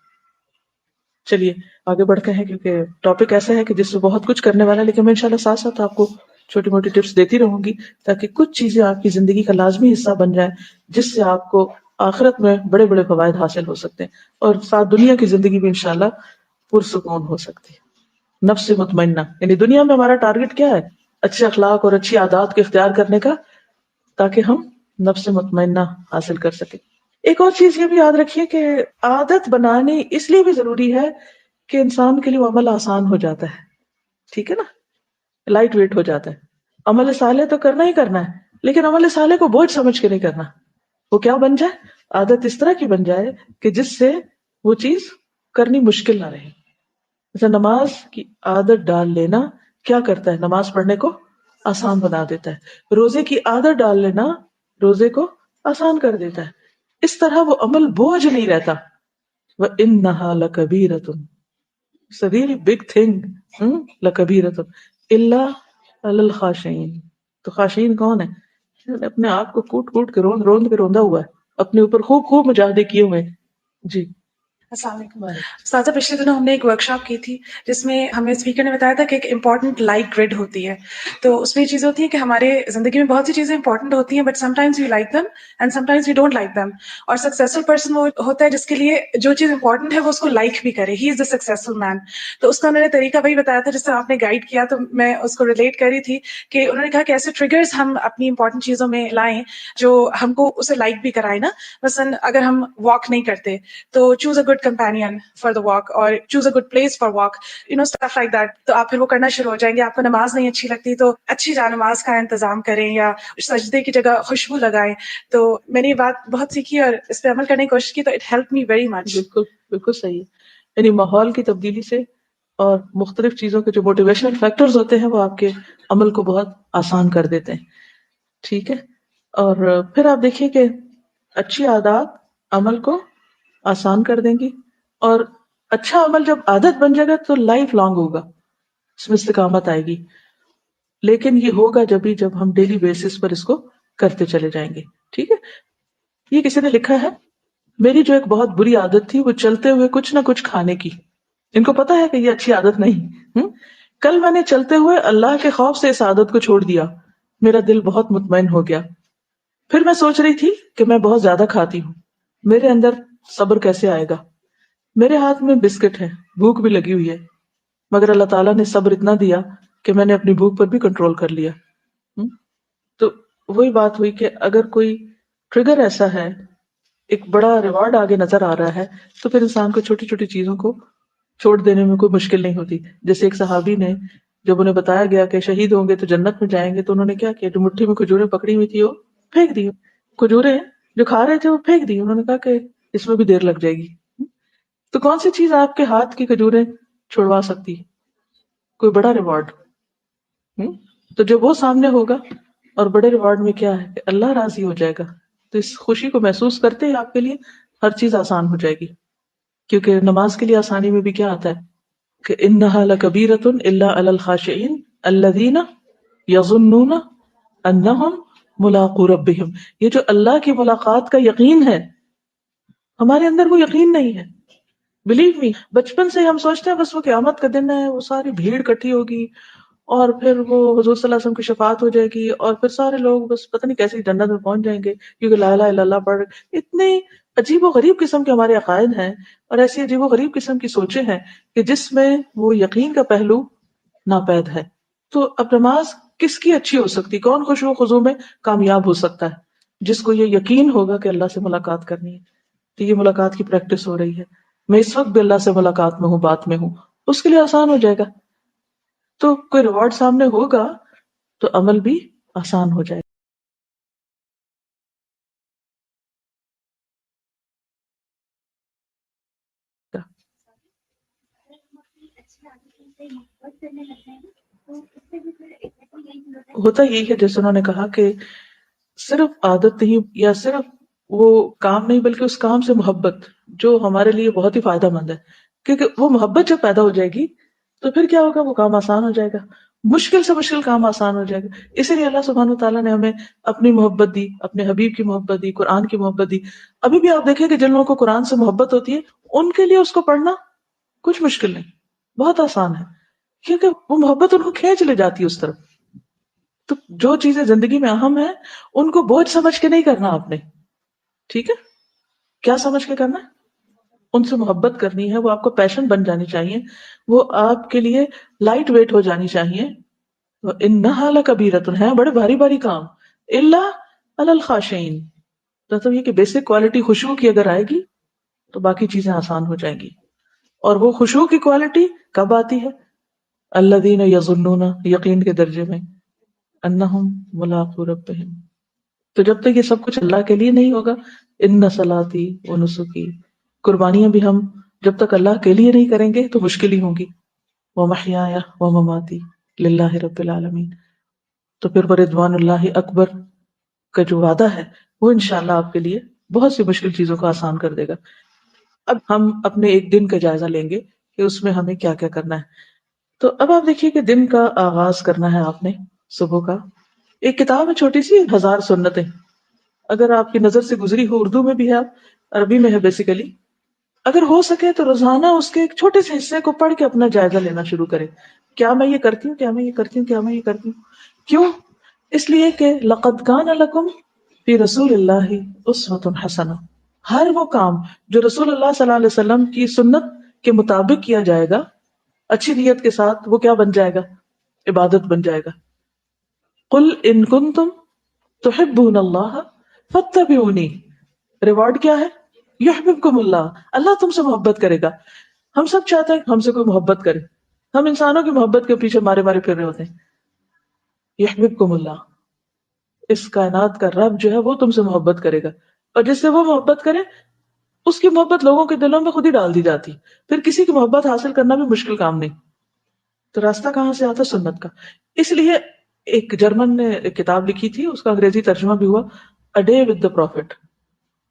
چلیے آگے بڑھتے ہیں کیونکہ ٹاپک ایسا ہے کہ جس سے بہت کچھ کرنے والا ہے، لیکن میں انشاءاللہ ساتھ ساتھ آپ کو چھوٹی موٹی ٹپس دیتی رہوں گی تاکہ کچھ چیزیں آپ کی زندگی کا لازمی حصہ بن جائیں جس سے آپ کو آخرت میں بڑے بڑے فوائد حاصل ہو سکتے ہیں اور ساتھ دنیا کی زندگی بھی انشاءاللہ پرسکون ہو سکتی ہے. نفس مطمئنہ یعنی دنیا میں ہمارا ٹارگٹ کیا ہے؟ اچھے اخلاق اور اچھی عادات کے اختیار کرنے کا، تاکہ ہم نفس مطمئنہ حاصل کر سکیں. ایک اور چیز یہ بھی یاد رکھیے کہ عادت بنانی اس لیے بھی ضروری ہے کہ انسان کے لیے وہ عمل آسان ہو جاتا ہے. ٹھیک ہے نا؟ لائٹ ویٹ ہو جاتا ہے. عمل صالح تو کرنا ہی کرنا ہے، لیکن عمل صالح کو بوجھ سمجھ کے نہیں کرنا. وہ کیا بن جائے؟ عادت اس طرح کی بن جائے کہ جس سے وہ چیز کرنی مشکل نہ رہے. جیسے نماز کی عادت ڈال لینا کیا کرتا ہے؟ نماز پڑھنے کو آسان بنا دیتا ہے. روزے کی عادت ڈال لینا روزے کو آسان کر دیتا ہے. اس طرح وہ عمل بوجھ نہیں رہتا. وَإِنَّهَا لَكَبِيرَةٌ It's a really big thing. لَكَبِيرَةٌ إِلَّا عَلَى الْخَاشِعِينَ. تو خاشعین کون ہے؟ اپنے آپ کو کوٹ کوٹ کے روند روند کے روندا ہوا ہے، اپنے اوپر خوب خوب مجاہدے کیے ہوئے. جی السلام علیکم استاذہ. پچھلے دنوں ہم نے ایک ورک شاپ کی تھی جس میں ہمیں اسپیکر نے بتایا تھا کہ ایک امپورٹنٹ لائک گریڈ ہوتی ہے. تو اس میں یہ چیز ہوتی ہے کہ ہمارے زندگی میں بہت سی چیزیں امپورٹنٹ ہوتی ہیں، but sometimes we like them and sometimes we don't like them. اور سکسیسفل پرسن وہ ہوتا ہے جس کے لیے جو چیز امپورٹنٹ ہے وہ اس کو لائک بھی کرے. ہی از دا سکسیسفل مین. تو اس کا انہوں نے طریقہ وہی بتایا تھا جس سے آپ نے گائیڈ کیا، تو میں اس کو ریلیٹ کر رہی تھی کہ انہوں نے کہا کہ ایسے ٹریگرز ہم اپنی امپورٹنٹ چیزوں میں لائیں جو ہم کو اسے لائک بھی کرائے نا. مثلاً اگر ہم واک نہیں کرتے تو choose a good companion for the walk اور choose a good place for walk, stuff like that. تو آپ پھر وہ کرنا شروع ہو جائیں گے. آپ کو نماز نہیں اچھی لگتی تو اچھی جا نماز کا انتظام کریں یا سجدے کی جگہ خوشبو لگائیں. تو میں نے یہ بات بہت سیکھی اور اس پہ عمل کرنے کی کوشش کی، تو it help me very much. بالکل بالکل صحیح ہے. یعنی ماحول کی تبدیلی سے اور مختلف چیزوں کے جو موٹیویشنل فیکٹرز ہوتے ہیں وہ آپ کے عمل کو بہت آسان کر دیتے ہیں. ٹھیک ہے. اور پھر آپ دیکھیے کہ اچھی عادات عمل کو آسان کر دیں گی، اور اچھا عمل جب عادت بن جائے گا تو لائف لانگ ہوگا، اس میں استقامت آئے گی. لیکن یہ ہوگا جب ہم ڈیلی بیسس پر اس کو کرتے چلے جائیں گے. ٹھیک ہے. یہ کسی نے لکھا ہے، میری جو ایک بہت بری عادت تھی وہ چلتے ہوئے کچھ نہ کچھ کھانے کی. ان کو پتا ہے کہ یہ اچھی عادت نہیں. کل میں نے چلتے ہوئے اللہ کے خوف سے اس عادت کو چھوڑ دیا، میرا دل بہت مطمئن ہو گیا۔ پھر میں سوچ رہی تھی کہ میں بہت زیادہ کھاتی ہوں، میرے اندر صبر کیسے آئے گا؟ میرے ہاتھ میں بسکٹ ہے، بھوک بھی لگی ہوئی ہے، مگر اللہ تعالیٰ نے صبر اتنا دیا کہ میں نے اپنی بھوک پر بھی کنٹرول کر لیا۔ ہم؟ تو وہی بات ہوئی کہ اگر کوئی ٹریگر ایسا ہے، ایک بڑا ریوارڈ آگے نظر آ رہا ہے، تو پھر انسان کو چھوٹی چھوٹی چیزوں کو چھوڑ دینے میں کوئی مشکل نہیں ہوتی۔ جیسے ایک صحابی نے جب انہیں بتایا گیا کہ شہید ہوں گے تو جنت میں جائیں گے، تو انہوں نے کیا کیا؟ جو مٹھی میں کھجوریں پکڑی ہوئی تھی وہ پھینک دی، کھجوریں جو کھا رہے تھے وہ پھینک دی۔ انہوں نے کہا کہ اس میں بھی دیر لگ جائے گی۔ تو کون سی چیز آپ کے ہاتھ کی کھجوریں چھڑوا سکتی؟ کوئی بڑا ریوارڈ؟ تو جب وہ سامنے ہوگا، اور بڑے ریوارڈ میں کیا ہے کہ اللہ راضی ہو جائے گا، تو اس خوشی کو محسوس کرتے ہی آپ کے لیے ہر چیز آسان ہو جائے گی۔ کیونکہ نماز کے لیے آسانی میں بھی کیا آتا ہے کہ انہا لکبیرۃ الا علی الخاشعین الذین یظنون انہم ملاقو ربہم۔ یہ جو اللہ کی ملاقات کا یقین ہے، ہمارے اندر وہ یقین نہیں ہے۔ بلیو می، بچپن سے ہم سوچتے ہیں بس وہ قیامت کا دن ہے، وہ ساری بھیڑ اکٹھی ہوگی اور پھر وہ حضور صلی اللہ علیہ وسلم کی شفاعت ہو جائے گی، اور پھر سارے لوگ بس پتہ نہیں کیسے جنت میں پہنچ جائیں گے کیونکہ لا الہ الا اللہ پڑھ رہے۔ اتنے عجیب و غریب قسم کے ہمارے عقائد ہیں، اور ایسی عجیب و غریب قسم کی سوچیں ہیں کہ جس میں وہ یقین کا پہلو ناپید ہے۔ تو اب نماز کس کی اچھی ہو سکتی؟ کون خشوع و خضوع میں کامیاب ہو سکتا ہے؟ جس کو یہ یقین ہوگا کہ اللہ سے ملاقات کرنی ہے، تو یہ ملاقات کی پریکٹس ہو رہی ہے، میں اس وقت بھی اللہ سے ملاقات میں ہوں، بات میں ہوں، اس کے لیے آسان ہو جائے گا۔ تو کوئی ریوارڈ سامنے ہوگا تو عمل بھی آسان ہو جائے گا۔ ہوتا یہی ہے جیسے انہوں نے کہا کہ صرف عادت نہیں، یا صرف وہ کام نہیں، بلکہ اس کام سے محبت جو ہمارے لیے بہت ہی فائدہ مند ہے۔ کیونکہ وہ محبت جب پیدا ہو جائے گی تو پھر کیا ہوگا؟ وہ کام آسان ہو جائے گا، مشکل سے مشکل کام آسان ہو جائے گا۔ اسی لیے اللہ سبحانہ وتعالیٰ نے ہمیں اپنی محبت دی، اپنے حبیب کی محبت دی، قرآن کی محبت دی۔ ابھی بھی آپ دیکھیں کہ جن لوگوں کو قرآن سے محبت ہوتی ہے، ان کے لیے اس کو پڑھنا کچھ مشکل نہیں، بہت آسان ہے، کیونکہ وہ محبت ان کو کھینچ لے جاتی ہے اس طرف۔ تو جو چیزیں زندگی میں اہم ہیں ان کو بوجھ سمجھ کے نہیں کرنا آپ نے، ٹھیک ہے؟ کیا سمجھ کے کرنا ہے؟ ان سے محبت کرنی ہے، وہ آپ کو پیشن بن جانی چاہیے، وہ آپ کے لیے لائٹ ویٹ ہو جانی چاہیے۔ انہا لکبیرۃ، ہے بڑے بھاری بھاری کام، الا علی الخاشعین، مطلب یہ کہ بیسک کوالٹی خشوع کی اگر آئے گی تو باقی چیزیں آسان ہو جائیں گی۔ اور وہ خشوع کی کوالٹی کب آتی ہے؟ الذین یظنون، یقین کے درجے میں، انہم ملاقو ربہم۔ تو جب تک یہ سب کچھ اللہ کے لیے نہیں ہوگا، ان صلاتی و نسکی، قربانیاں بھی ہم جب تک اللہ کے لیے نہیں کریں گے تو مشکل ہی ہوں گی، ومحیایا ومماتی للہ رب العالمین۔ تو پھر رضوان اللہ اکبر کا جو وعدہ ہے وہ انشاءاللہ آپ کے لیے بہت سی مشکل چیزوں کو آسان کر دے گا۔ اب ہم اپنے ایک دن کا جائزہ لیں گے کہ اس میں ہمیں کیا کیا کرنا ہے۔ تو اب آپ دیکھیے کہ دن کا آغاز کرنا ہے آپ نے صبح کا۔ ایک کتاب ہے چھوٹی سی، 1000 سنتیں، اگر آپ کی نظر سے گزری ہو، اردو میں بھی ہے، عربی میں ہے بیسیکلی، اگر ہو سکے تو روزانہ اس کے ایک چھوٹے سے حصے کو پڑھ کے اپنا جائزہ لینا شروع کریں۔ کیا میں یہ کرتی ہوں؟ کیا میں یہ کرتی ہوں؟ کیا میں یہ کرتی ہوں؟ کیوں؟ اس لیے کہ لقد کان لکم فی رسول اللہ اسوۃ حسنہ، ہر وہ کام جو رسول اللہ صلی اللہ علیہ وسلم کی سنت کے مطابق کیا جائے گا اچھی نیت کے ساتھ، وہ کیا بن جائے گا؟ عبادت بن جائے گا۔ قل ان کنتم تحبون اللہ فاتبعونی، ریوارڈ کیا ہے؟ یحببکم اللہ، اللہ تم سے محبت کرے گا۔ ہم سب چاہتے ہیں کہ ہم سے کوئی محبت کرے، ہم انسانوں کی محبت کے پیچھے مارے مارے پھر رہے ہوتے ہیں۔ یحببکم اللہ، اس کائنات کا رب جو ہے وہ تم سے محبت کرے گا، اور جس سے وہ محبت کرے اس کی محبت لوگوں کے دلوں میں خود ہی ڈال دی جاتی، پھر کسی کی محبت حاصل کرنا بھی مشکل کام نہیں۔ تو راستہ کہاں سے آتا؟ سنت کا۔ اس لیے ایک جرمن نے ایک کتاب لکھی تھی، اس کا انگریزی ترجمہ بھی ہوا a day with the prophet,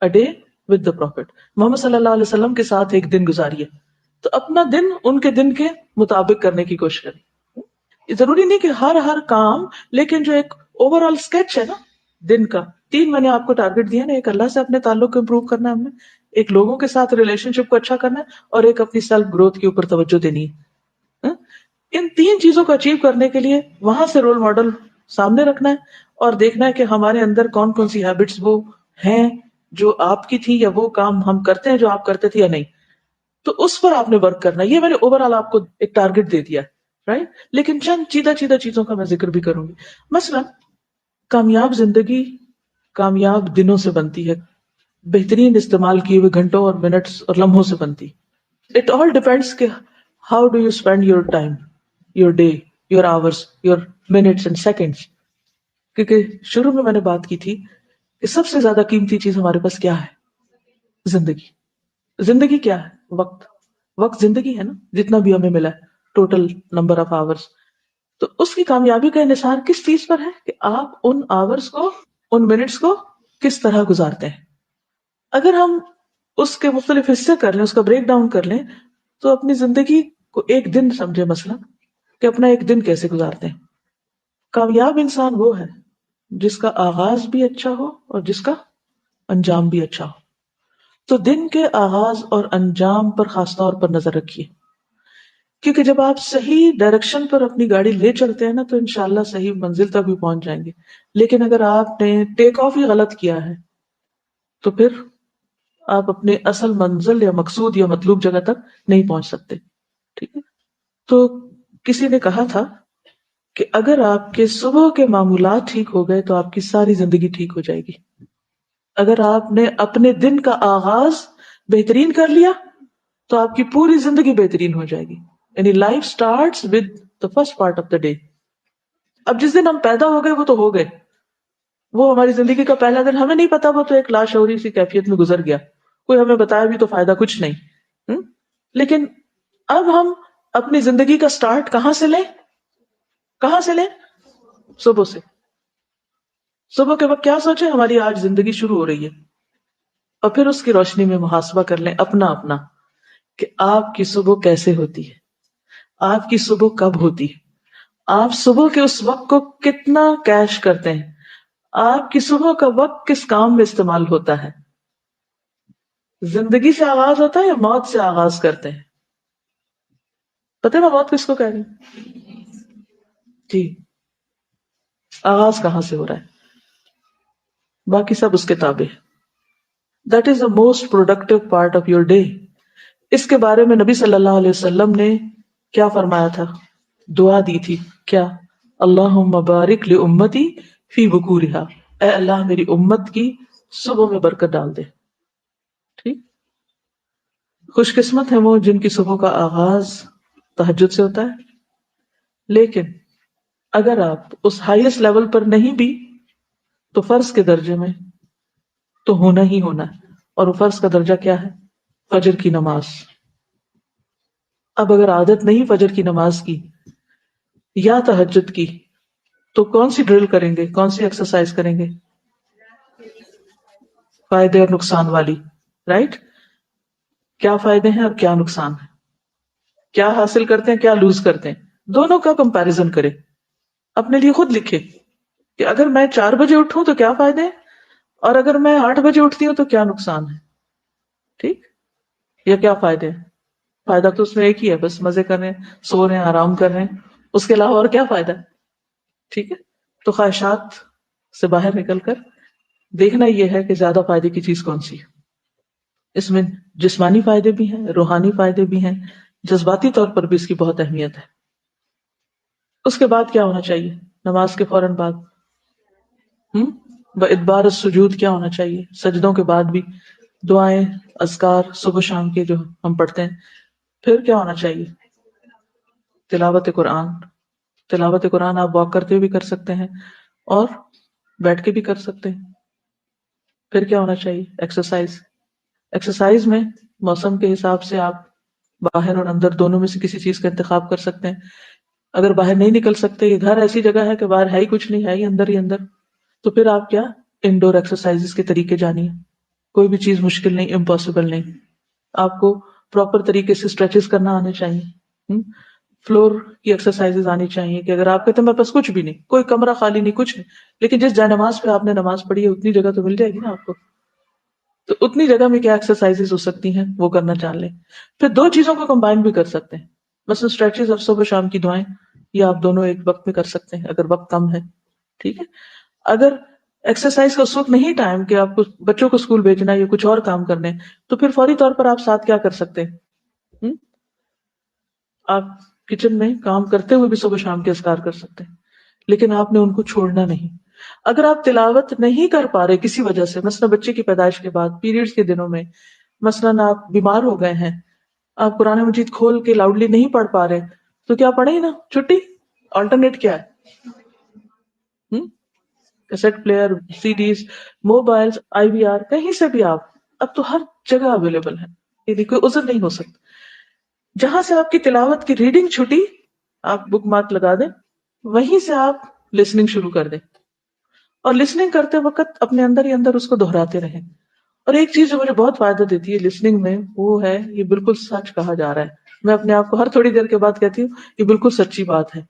a day with the prophet, Muhammad صلی اللہ علیہ وسلم کے ساتھ ایک دن گزاریے۔ تو اپنا دن ان کے دن کے مطابق کرنے کی کوشش کریں۔ ضروری نہیں کہ ہر کام، لیکن جو ایک اوور آل اسکیچ ہے نا دن کا، 3 میں نے آپ کو ٹارگٹ دیا نا، ایک اللہ سے اپنے تعلق کو امپروو کرنا ہے ہم نے، ایک لوگوں کے ساتھ ریلیشن شپ کو اچھا کرنا ہے، اور ایک اپنی سیلف گروتھ کے اوپر توجہ دینی ہے۔ ان تین چیزوں کو اچیو کرنے کے لیے وہاں سے رول ماڈل سامنے رکھنا ہے اور دیکھنا ہے کہ ہمارے اندر کون کون سی ہیبٹس وہ ہیں جو آپ کی تھی، یا وہ کام ہم کرتے ہیں جو آپ کرتے تھے یا نہیں. تو اس پر آپ نے ورک کرنا ہے. یہ میں نے اوور آل آپ کو ایک ٹارگٹ دے دیا رائٹ. لیکن چند چیدہ چیدہ چیزوں کا میں ذکر بھی کروں گی. مثلا کامیاب زندگی کامیاب دنوں سے بنتی ہے، بہترین استعمال کیے ہوئے گھنٹوں اور منٹس اور لمحوں سے بنتی. اٹ آل ڈیپینڈس کہ how do you spend your time, your day, your hours, your minutes and seconds. کیونکہ شروع میں نے بات کی تھی کہ سب سے زیادہ قیمتی چیز ہمارے پاس کیا ہے؟ زندگی. زندگی کیا ہے؟ وقت. وقت زندگی ہے نا، جتنا بھی ہمیں ملا ہے ٹوٹل نمبر آف آورس. تو اس کی کامیابی کا انحصار کس چیز پر ہے کہ آپ ان آورس کو، ان منٹس کو کس طرح گزارتے ہیں. اگر ہم اس کے مختلف حصے کر لیں، اس کا بریک ڈاؤن کر لیں، تو اپنی زندگی کو ایک دن سمجھے مثلا کہ اپنا ایک دن کیسے گزارتے ہیں. کامیاب انسان وہ ہے جس کا آغاز بھی اچھا ہو اور جس کا انجام بھی اچھا ہو. تو دن کے آغاز اور انجام پر خاص طور پر نظر رکھیے، کیونکہ جب آپ صحیح ڈائریکشن پر اپنی گاڑی لے چلتے ہیں نا تو انشاءاللہ صحیح منزل تک بھی پہنچ جائیں گے. لیکن اگر آپ نے ٹیک آف ہی غلط کیا ہے تو پھر آپ اپنے اصل منزل یا مقصود یا مطلوب جگہ تک نہیں پہنچ سکتے. ٹھیک ہے. تو کسی نے کہا تھا کہ اگر آپ کے صبح کے معمولات ٹھیک ہو گئے تو آپ کی ساری زندگی ٹھیک ہو جائے گی. اگر آپ نے اپنے دن کا آغاز بہترین کر لیا تو آپ کی پوری زندگی بہترین ہو جائے گی. یعنی life starts with the first part of the day. اب جس دن ہم پیدا ہو گئے وہ تو ہو گئے، وہ ہماری زندگی کا پہلا دن ہمیں نہیں پتا، وہ تو ایک لاشعوری سی کیفیت میں گزر گیا، کوئی ہمیں بتایا بھی تو فائدہ کچھ نہیں. لیکن اب ہم اپنی زندگی کا سٹارٹ کہاں سے لیں؟ کہاں سے لیں؟ صبح سے. صبح کے وقت کیا سوچیں؟ ہماری آج زندگی شروع ہو رہی ہے، اور پھر اس کی روشنی میں محاسبہ کر لیں اپنا اپنا کہ آپ کی صبح کیسے ہوتی ہے، آپ کی صبح کب ہوتی ہے، آپ صبح کے اس وقت کو کتنا کیش کرتے ہیں، آپ کی صبح کا وقت کس کام میں استعمال ہوتا ہے. زندگی سے آغاز ہوتا ہے یا موت سے آغاز کرتے ہیں؟ پتہ ہے میں موت کس کو کہہ رہی ہوں؟ جی، آغاز کہاں سے ہو رہا ہے؟ باقی سب اس کے تابع. That is the most productive part of your day. اس کے بارے میں نبی صلی اللہ علیہ وسلم نے کیا فرمایا تھا؟ دعا دی تھی کیا؟ اللہم بارک لامتی فی بکورہا، اے اللہ میری امت کی صبح میں برکت ڈال دے. ٹھیک. خوش قسمت ہیں وہ جن کی صبح کا آغاز تہجد سے ہوتا ہے. لیکن اگر آپ اس ہائیسٹ لیول پر نہیں بھی تو فرض کے درجے میں تو ہونا ہی ہونا ہے. اور وہ فرض کا درجہ کیا ہے؟ فجر کی نماز. اب اگر عادت نہیں فجر کی نماز کی یا تہجد کی تو کون سی ڈرل کریں گے، کون سی ایکسرسائز کریں گے؟ فائدے اور نقصان والی. رائٹ. کیا فائدے ہیں اور کیا نقصان ہے، کیا حاصل کرتے ہیں کیا لوز کرتے ہیں، دونوں کا کمپیریزن کرے، اپنے لیے خود لکھے کہ اگر میں 4 بجے اٹھوں تو کیا فائدے ہیں، اور اگر میں 8 بجے اٹھتی ہوں تو کیا نقصان ہے. ٹھیک. یا کیا فائدے ہیں؟ فائدہ تو اس میں ایک ہی ہے، بس مزے کر رہے ہیں، سو رہے ہیں، آرام کر رہے ہیں، اس کے علاوہ اور کیا فائدہ ہے. ٹھیک ہے. تو خواہشات سے باہر نکل کر دیکھنا یہ ہے کہ زیادہ فائدے کی چیز کون سی ہے. اس میں جسمانی فائدے بھی ہیں، روحانی فائدے بھی ہیں، جذباتی طور پر بھی اس کی بہت اہمیت ہے. اس کے بعد کیا ہونا چاہیے؟ نماز کے فوراً بعد ادبار السجود کیا ہونا چاہیے؟ سجدوں کے بعد بھی دعائیں، اذکار صبح شام کے جو ہم پڑھتے ہیں. پھر کیا ہونا چاہیے؟ تلاوت قرآن. تلاوت قرآن آپ واک کرتے ہوئے بھی کر سکتے ہیں اور بیٹھ کے بھی کر سکتے ہیں. پھر کیا ہونا چاہیے؟ ایکسرسائز. ایکسرسائز میں موسم کے حساب سے آپ باہر اور اندر دونوں میں سے کسی چیز کا انتخاب کر سکتے ہیں. اگر باہر نہیں نکل سکتے، یہ گھر ایسی جگہ ہے کہ باہر ہے ہی کچھ نہیں، ہے ہی اندر، تو پھر آپ کیا انڈور ایکسرسائز کے طریقے جانیے. کوئی بھی چیز مشکل نہیں، امپاسبل نہیں. آپ کو پراپر طریقے سے اسٹریچز کرنا آنے چاہیے، فلور کی ایکسرسائز آنی چاہیے. کہ اگر آپ کہتے ہیں میرے پاس کچھ بھی نہیں، کوئی کمرہ خالی نہیں، کچھ نہیں، لیکن جس جائے نماز پہ آپ نے نماز پڑھی ہے اتنی جگہ تو مل جائے گی نا آپ کو. تو اتنی جگہ میں کیا ایکسرسائز ہو سکتی ہیں وہ کرنا جان لیں. پھر 2 چیزوں کو کمبائن بھی کر سکتے ہیں. مثلا اسٹریچز اور صبح شام کی دعائیں، یہ آپ دونوں ایک وقت میں کر سکتے ہیں اگر وقت کم ہے. ٹھیک ہے. اگر ایکسرسائز کا اس وقت نہیں ٹائم کہ آپ کو بچوں کو اسکول بھیجنا ہے یا کچھ اور کام کرنے، تو پھر فوری طور پر آپ ساتھ کیا کر سکتے ہیں؟ آپ کچن میں کام کرتے ہوئے بھی صبح شام کے اذکار کر سکتے ہیں، لیکن آپ نے ان کو چھوڑنا نہیں. اگر آپ تلاوت نہیں کر پا رہے کسی وجہ سے، مثلا بچے کی پیدائش کے بعد، پیریڈز کے دنوں میں، مثلا آپ بیمار ہو گئے ہیں، آپ قرآن مجید کھول کے لاؤڈلی نہیں پڑھ پا رہے، تو کیا پڑھیں نا، چھٹی. آلٹرنیٹ کیا ہے؟ Cassette player, CDs, mobile, I V R, کہیں سے بھی آپ، اب تو ہر جگہ اویلیبل ہے، یہ کوئی عذر نہیں ہو سکتا. جہاں سے آپ کی تلاوت کی ریڈنگ چھٹی، آپ بک مارک لگا دیں، وہیں سے آپ لسننگ شروع کر دیں، اور لسننگ کرتے وقت اپنے اندر ہی اندر اس کو دہراتے رہیں. اور ایک چیز جو مجھے بہت فائدہ دیتی ہے لسننگ میں، وہ ہے، یہ بالکل سچ کہا جا رہا ہے. میں اپنے آپ کو ہر تھوڑی دیر کے بعد کہتی ہوں یہ بالکل سچی بات ہے،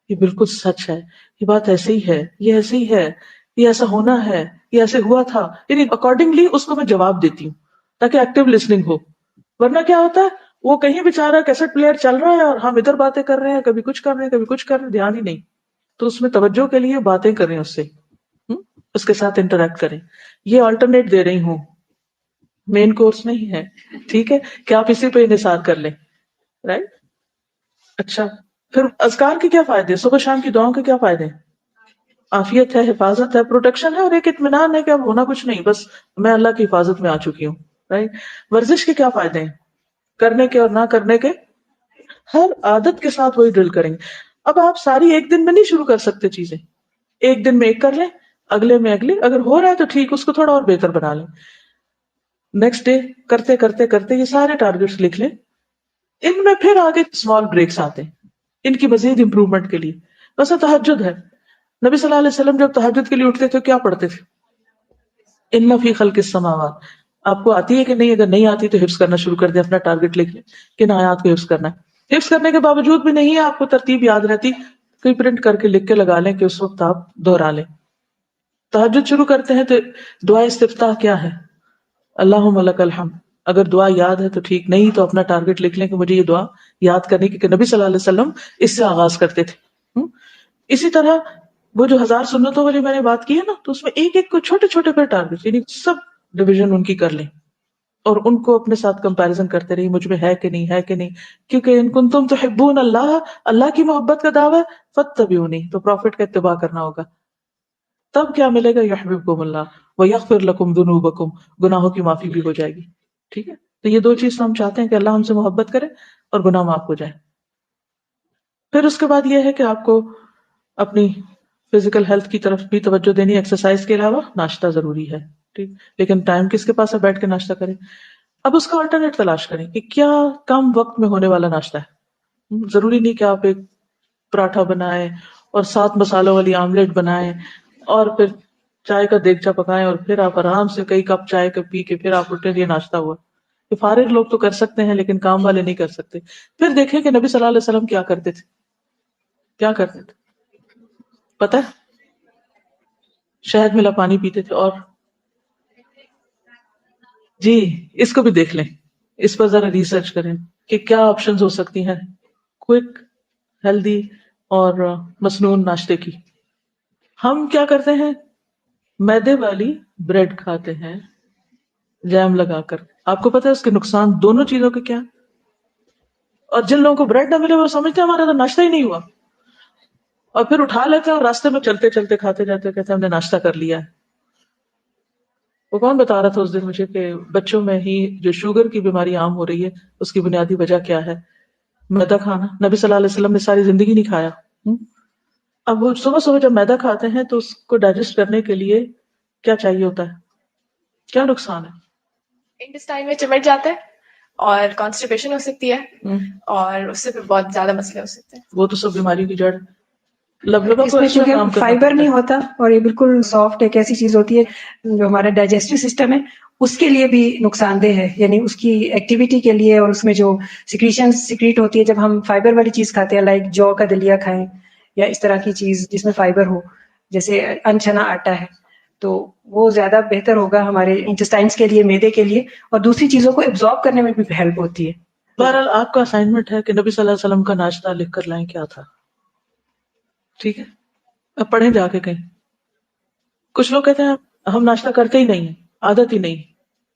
یہ بالکل سچ ہے، یہ بات ایسے ہی ہے، یہ ایسے ہی ہے، یہ ایسا ہونا ہے، یہ ایسے ہوا تھا، یعنی اکارڈنگلی اس کو میں جواب دیتی ہوں تاکہ ایکٹیو لسننگ ہو. ورنہ کیا ہوتا ہے، وہ کہیں بےچارا کیسٹ پلیئر چل رہا ہے اور ہم ادھر باتیں کر رہے ہیں، کبھی کچھ کر رہے ہیں، کبھی کچھ کر رہے ہیں، دھیان ہی نہیں. تو اس میں توجہ کے لیے باتیں کریں اس سے، اس کے ساتھ انٹریکٹ کریں. یہ آلٹرنیٹ دے رہی ہوں، مین کورس نہیں ہے. ٹھیک ہے کہ آپ اسی پہ انحصار کر لیں. رائٹ. اچھا، پھر اذکار کے کیا فائدے، صبح شام کی دعاؤں کے کیا فائدے؟ عافیت ہے، حفاظت ہے، پروٹیکشن ہے، اور ایک اطمینان ہے کہ اب ہونا کچھ نہیں، بس میں اللہ کی حفاظت میں آ چکی ہوں. رائٹ. ورزش کے کیا فائدے ہیں، کرنے کے اور نہ کرنے کے؟ ہر عادت کے ساتھ وہی ڈرل کریں گے. اب آپ ساری ایک دن میں نہیں شروع کر سکتے چیزیں، ایک دن میں ایک کر لیں، اگلے میں اگلی، اگر ہو رہا ہے تو ٹھیک، اس کو تھوڑا اور بہتر بنا لیں. نیکسٹ ڈے کرتے کرتے کرتے یہ سارے ٹارگیٹس لکھ لیں. ان میں پھر آگے اسمال بریکس آتے ہیں ان کی مزید امپروومنٹ کے لیے. ویسے تہجد ہے، نبی صلی اللہ علیہ وسلم جب تہجد کے لیے اٹھتے تھے کیا پڑھتے تھے؟ ان فی خلق السماوات. آپ کو آتی ہے کہ نہیں؟ اگر نہیں آتی تو حفظ کرنا شروع کر دیں، اپنا ٹارگیٹ لکھ لیں کن آیات کو حفظ کرنا ہے. حفظ کرنے کے باوجود بھی نہیں ہے آپ کو ترتیب یاد رہتی، کوئی پرنٹ کر کے لکھ کے لگا لیں کہ اس وقت آپ دہرا لیں. تہجد شروع کرتے ہیں تو دعا استفتاح کیا ہے؟ اللہم لک الحمد. اگر دعا یاد ہے تو ٹھیک، نہیں تو اپنا ٹارگیٹ لکھ لیں کہ مجھے یہ دعا یاد کرنی، کیونکہ نبی صلی اللہ علیہ وسلم اس سے آغاز کرتے تھے. اسی طرح وہ جو 1000 سنتوں والی میں نے بات کی ہے نا، تو اس میں ایک ایک کو چھوٹے چھوٹے پہ ٹارگیٹ، یعنی سب ڈویژن ان کی کر لیں اور ان کو اپنے ساتھ کمپیرزن کرتے رہیے، مجھ میں ہے کہ نہیں، ہے کہ نہیں. کیونکہ ان کنتم تحبون اللہ، اللہ کی محبت کا دعویٰ ہے، فاتبعونی، تو پروفٹ کا اتباع کرنا ہوگا. تب کیا ملے گا؟ یحببکم اللہ ویغفر لکم ذنوبکم، گناہوں کی معافی بھی ہو جائے گی. ٹھیک ہے. تو یہ دو چیز ہم چاہتے ہیں کہ اللہ ہم سے محبت کرے اور گناہ معاف ہو جائے. پھر اس کے بعد یہ ہے کہ آپ کو اپنی فزیکل ہیلتھ کی طرف بھی توجہ دینی. ایکسرسائز کے علاوہ ناشتہ ضروری ہے، ٹھیک، لیکن ٹائم کس کے پاس ہے بیٹھ کے ناشتہ کریں. اب اس کا آلٹرنیٹ تلاش کریں کہ کیا کم وقت میں ہونے والا ناشتہ ہے. ضروری نہیں کہ آپ ایک پراٹھا بنائیں اور 7 مسالوں والی آملیٹ بنائیں اور پھر چائے کا دیگچا پکائیں اور پھر آپ آرام سے کئی کپ چائے کا پی کے پھر آپ اٹھے یہ ناشتہ ہوا. کہ فارغ لوگ تو کر سکتے ہیں لیکن کام والے نہیں کر سکتے. پھر دیکھیں کہ نبی صلی اللہ علیہ وسلم کیا کرتے تھے. کیا کرتے تھے پتہ ہے؟ شہد ملا پانی پیتے تھے. اور جی اس کو بھی دیکھ لیں، اس پر ذرا ریسرچ کریں کہ کیا آپشنز ہو سکتی ہیں کوئک، ہیلدی اور مسنون ناشتے کی. ہم کیا کرتے ہیں؟ میدے والی بریڈ کھاتے ہیں جیم لگا کر. آپ کو پتہ ہے اس کے نقصان دونوں چیزوں کے کیا؟ اور جن لوگوں کو بریڈ نہ ملے وہ سمجھتے ہیں ہمارا تو ناشتہ ہی نہیں ہوا، اور پھر اٹھا لیتے ہیں اور راستے میں چلتے چلتے کھاتے جاتے کہتے ہیں ہم نے ناشتہ کر لیا ہے. وہ کون بتا رہا تھا اس دن مجھے کہ بچوں میں ہی جو شوگر کی بیماری عام ہو رہی ہے اس کی بنیادی وجہ کیا ہے؟ میدا کھانا. نبی صلی اللہ علیہ وسلم نے ساری زندگی نہیں کھایا. اب وہ صبح صبح جب میدا کھاتے ہیں تو اس کو ڈائجسٹ کرنے کے لیے کیا چاہیے ہوتا ہے؟ کیا نقصان ہے؟ انٹسٹائن میں چمٹ جاتا ہے اور کانسٹیپیشن ہو سکتی ہے اور اس سے پھر بہت زیادہ مسئلے ہو سکتے ہیں. وہ تو سب بیماری کی جڑ. لبلبا اس کو میں ایکسٹرا چونکہ کام کرنا فائبر پڑتا نہیں ہے. ہوتا اور یہ بالکل سافٹ ایک ایسی چیز ہوتی ہے جو ہمارا ڈائجسٹو سسٹم ہے اس کے لیے بھی نقصان دہ ہے. یعنی اس کی ایکٹیویٹی کے لیے اور اس میں جو سیکریشن سیکریٹ ہوتی ہے جب ہم فائبر والی چیز کھاتے ہیں، لائک جو کا دلیا کھائیں یا اس طرح کی چیز جس میں فائبر ہو، جیسے انچنا آٹا ہے، تو وہ زیادہ بہتر ہوگا ہمارے انٹسٹائنس کے لیے، معدے کے لیے، اور دوسری چیزوں کو ایبزارب کرنے میں بھی ہیلپ ہوتی ہے. بہرحال آپ کا اسائنمنٹ ہے کہ نبی صلی اللہ علیہ وسلم کا ناشتہ لکھ کر لائیں کیا تھا. ٹھیک ہے, اب پڑھیں جا کے کہیں. کچھ لوگ کہتے ہیں ہم ناشتہ کرتے ہی نہیں ہیں, عادت ہی نہیں.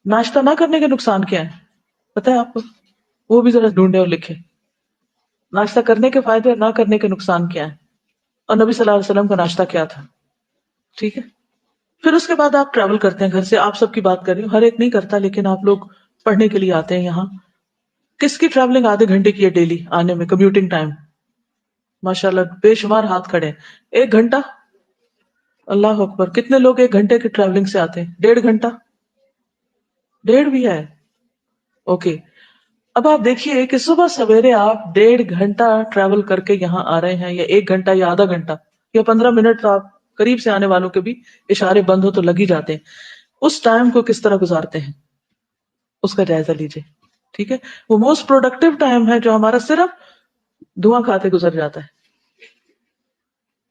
ناشتہ نہ کرنے کے نقصان کیا ہے پتہ ہے آپ کو؟ وہ بھی ذرا ڈھونڈے اور لکھے. ناشتہ کرنے کے فائدے اور نہ کرنے کے نقصان کیا ہے, اور نبی صلی اللہ علیہ وسلم کا ناشتہ کیا تھا. ٹھیک ہے. پھر اس کے بعد آپ ٹریول کرتے ہیں گھر سے. آپ سب کی بات کر رہی ہوں, ہر ایک نہیں کرتا, لیکن آپ لوگ پڑھنے کے لیے آتے ہیں یہاں. کس کی ٹریولنگ آدھے گھنٹے کی ہے ڈیلی آنے میں, کمیوٹنگ ٹائم؟ ماشاء اللہ بے شمار ہاتھ کھڑے ہیں. 1 گھنٹہ, اللہ اکبر. کتنے لوگ 1 گھنٹے کی ٹریولنگ سے آتے ہیں؟ 1.5 گھنٹہ, 1.5 بھی ہے. اوکے, اب آپ دیکھیے کہ صبح سویرے آپ 1.5 گھنٹہ ٹریول کر کے یہاں آ رہے ہیں, یا 1 گھنٹہ یا آدھا گھنٹہ یا 15 منٹ. تو آپ قریب سے آنے والوں کے بھی اشارے بند ہو تو لگ ہی جاتے ہیں. اس ٹائم کو کس طرح گزارتے ہیں اس کا جائزہ لیجیے. ٹھیک ہے, وہ موسٹ پروڈکٹیو ٹائم ہے جو ہمارا صرف دھواں کھاتے گزر جاتا ہے.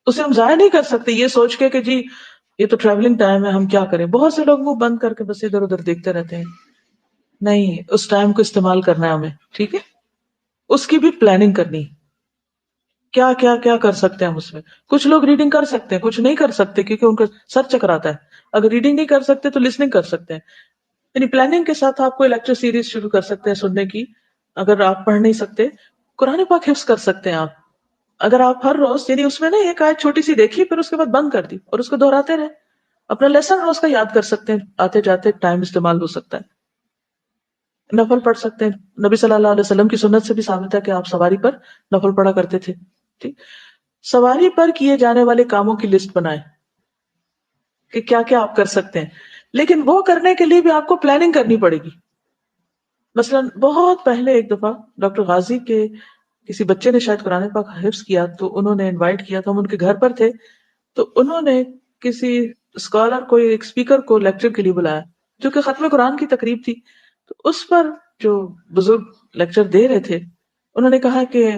اسے ہم ضائع نہیں کر سکتے یہ سوچ کے کہ جی یہ تو ٹریولنگ ٹائم ہے ہم کیا کریں. بہت سے لوگ منہ بند کر کے بس ادھر ادھر دیکھتے رہتے ہیں. نہیں, اس ٹائم کو استعمال کرنا ہے ہمیں. ٹھیک ہے, اس کی بھی پلاننگ کرنی. کیا کیا کیا کر سکتے ہیں ہم اس میں. کچھ لوگ ریڈنگ کر سکتے ہیں, کچھ نہیں کر سکتے کیونکہ ان کا سر چکراتا ہے. اگر ریڈنگ نہیں کر سکتے تو لسننگ کر سکتے ہیں. یعنی پلاننگ کے ساتھ آپ کوئی لیکچر سیریز شروع کر سکتے ہیں سننے کی. اگر آپ پڑھ نہیں سکتے, قرآن پاک حفظ کر سکتے ہیں آپ. اگر آپ ہر روز, یعنی اس میں نا ایک آیت چھوٹی سی دیکھی پھر اس کے بعد بند کر دی اور اس کو دہراتے رہے. اپنا لیسن روز کا یاد کر سکتے ہیں, آتے جاتے ٹائم استعمال ہو سکتا ہے. نفل پڑھ سکتے ہیں. نبی صلی اللہ علیہ وسلم کی سنت سے بھی ثابت ہے کہ آپ سواری پر نفل پڑھا کرتے تھے. ٹھیک, سواری پر کیے جانے والے کاموں کی لسٹ بنائیں کہ کیا کیا آپ کر سکتے ہیں. لیکن وہ کرنے کے لیے بھی آپ کو پلاننگ کرنی پڑے گی. مثلا بہت پہلے ایک دفعہ ڈاکٹر غازی کے کسی بچے نے شاید قرآن پاک حفظ کیا, تو انہوں نے انوائٹ کیا, تو ہم ان کے گھر پر تھے, تو انہوں نے کسی اسکالر کو, ایک اسپیکر کو لیکچر کے لیے بلایا جو کہ ختم قرآن کی تقریب تھی. تو اس پر جو بزرگ لیکچر دے رہے تھے انہوں نے کہا کہ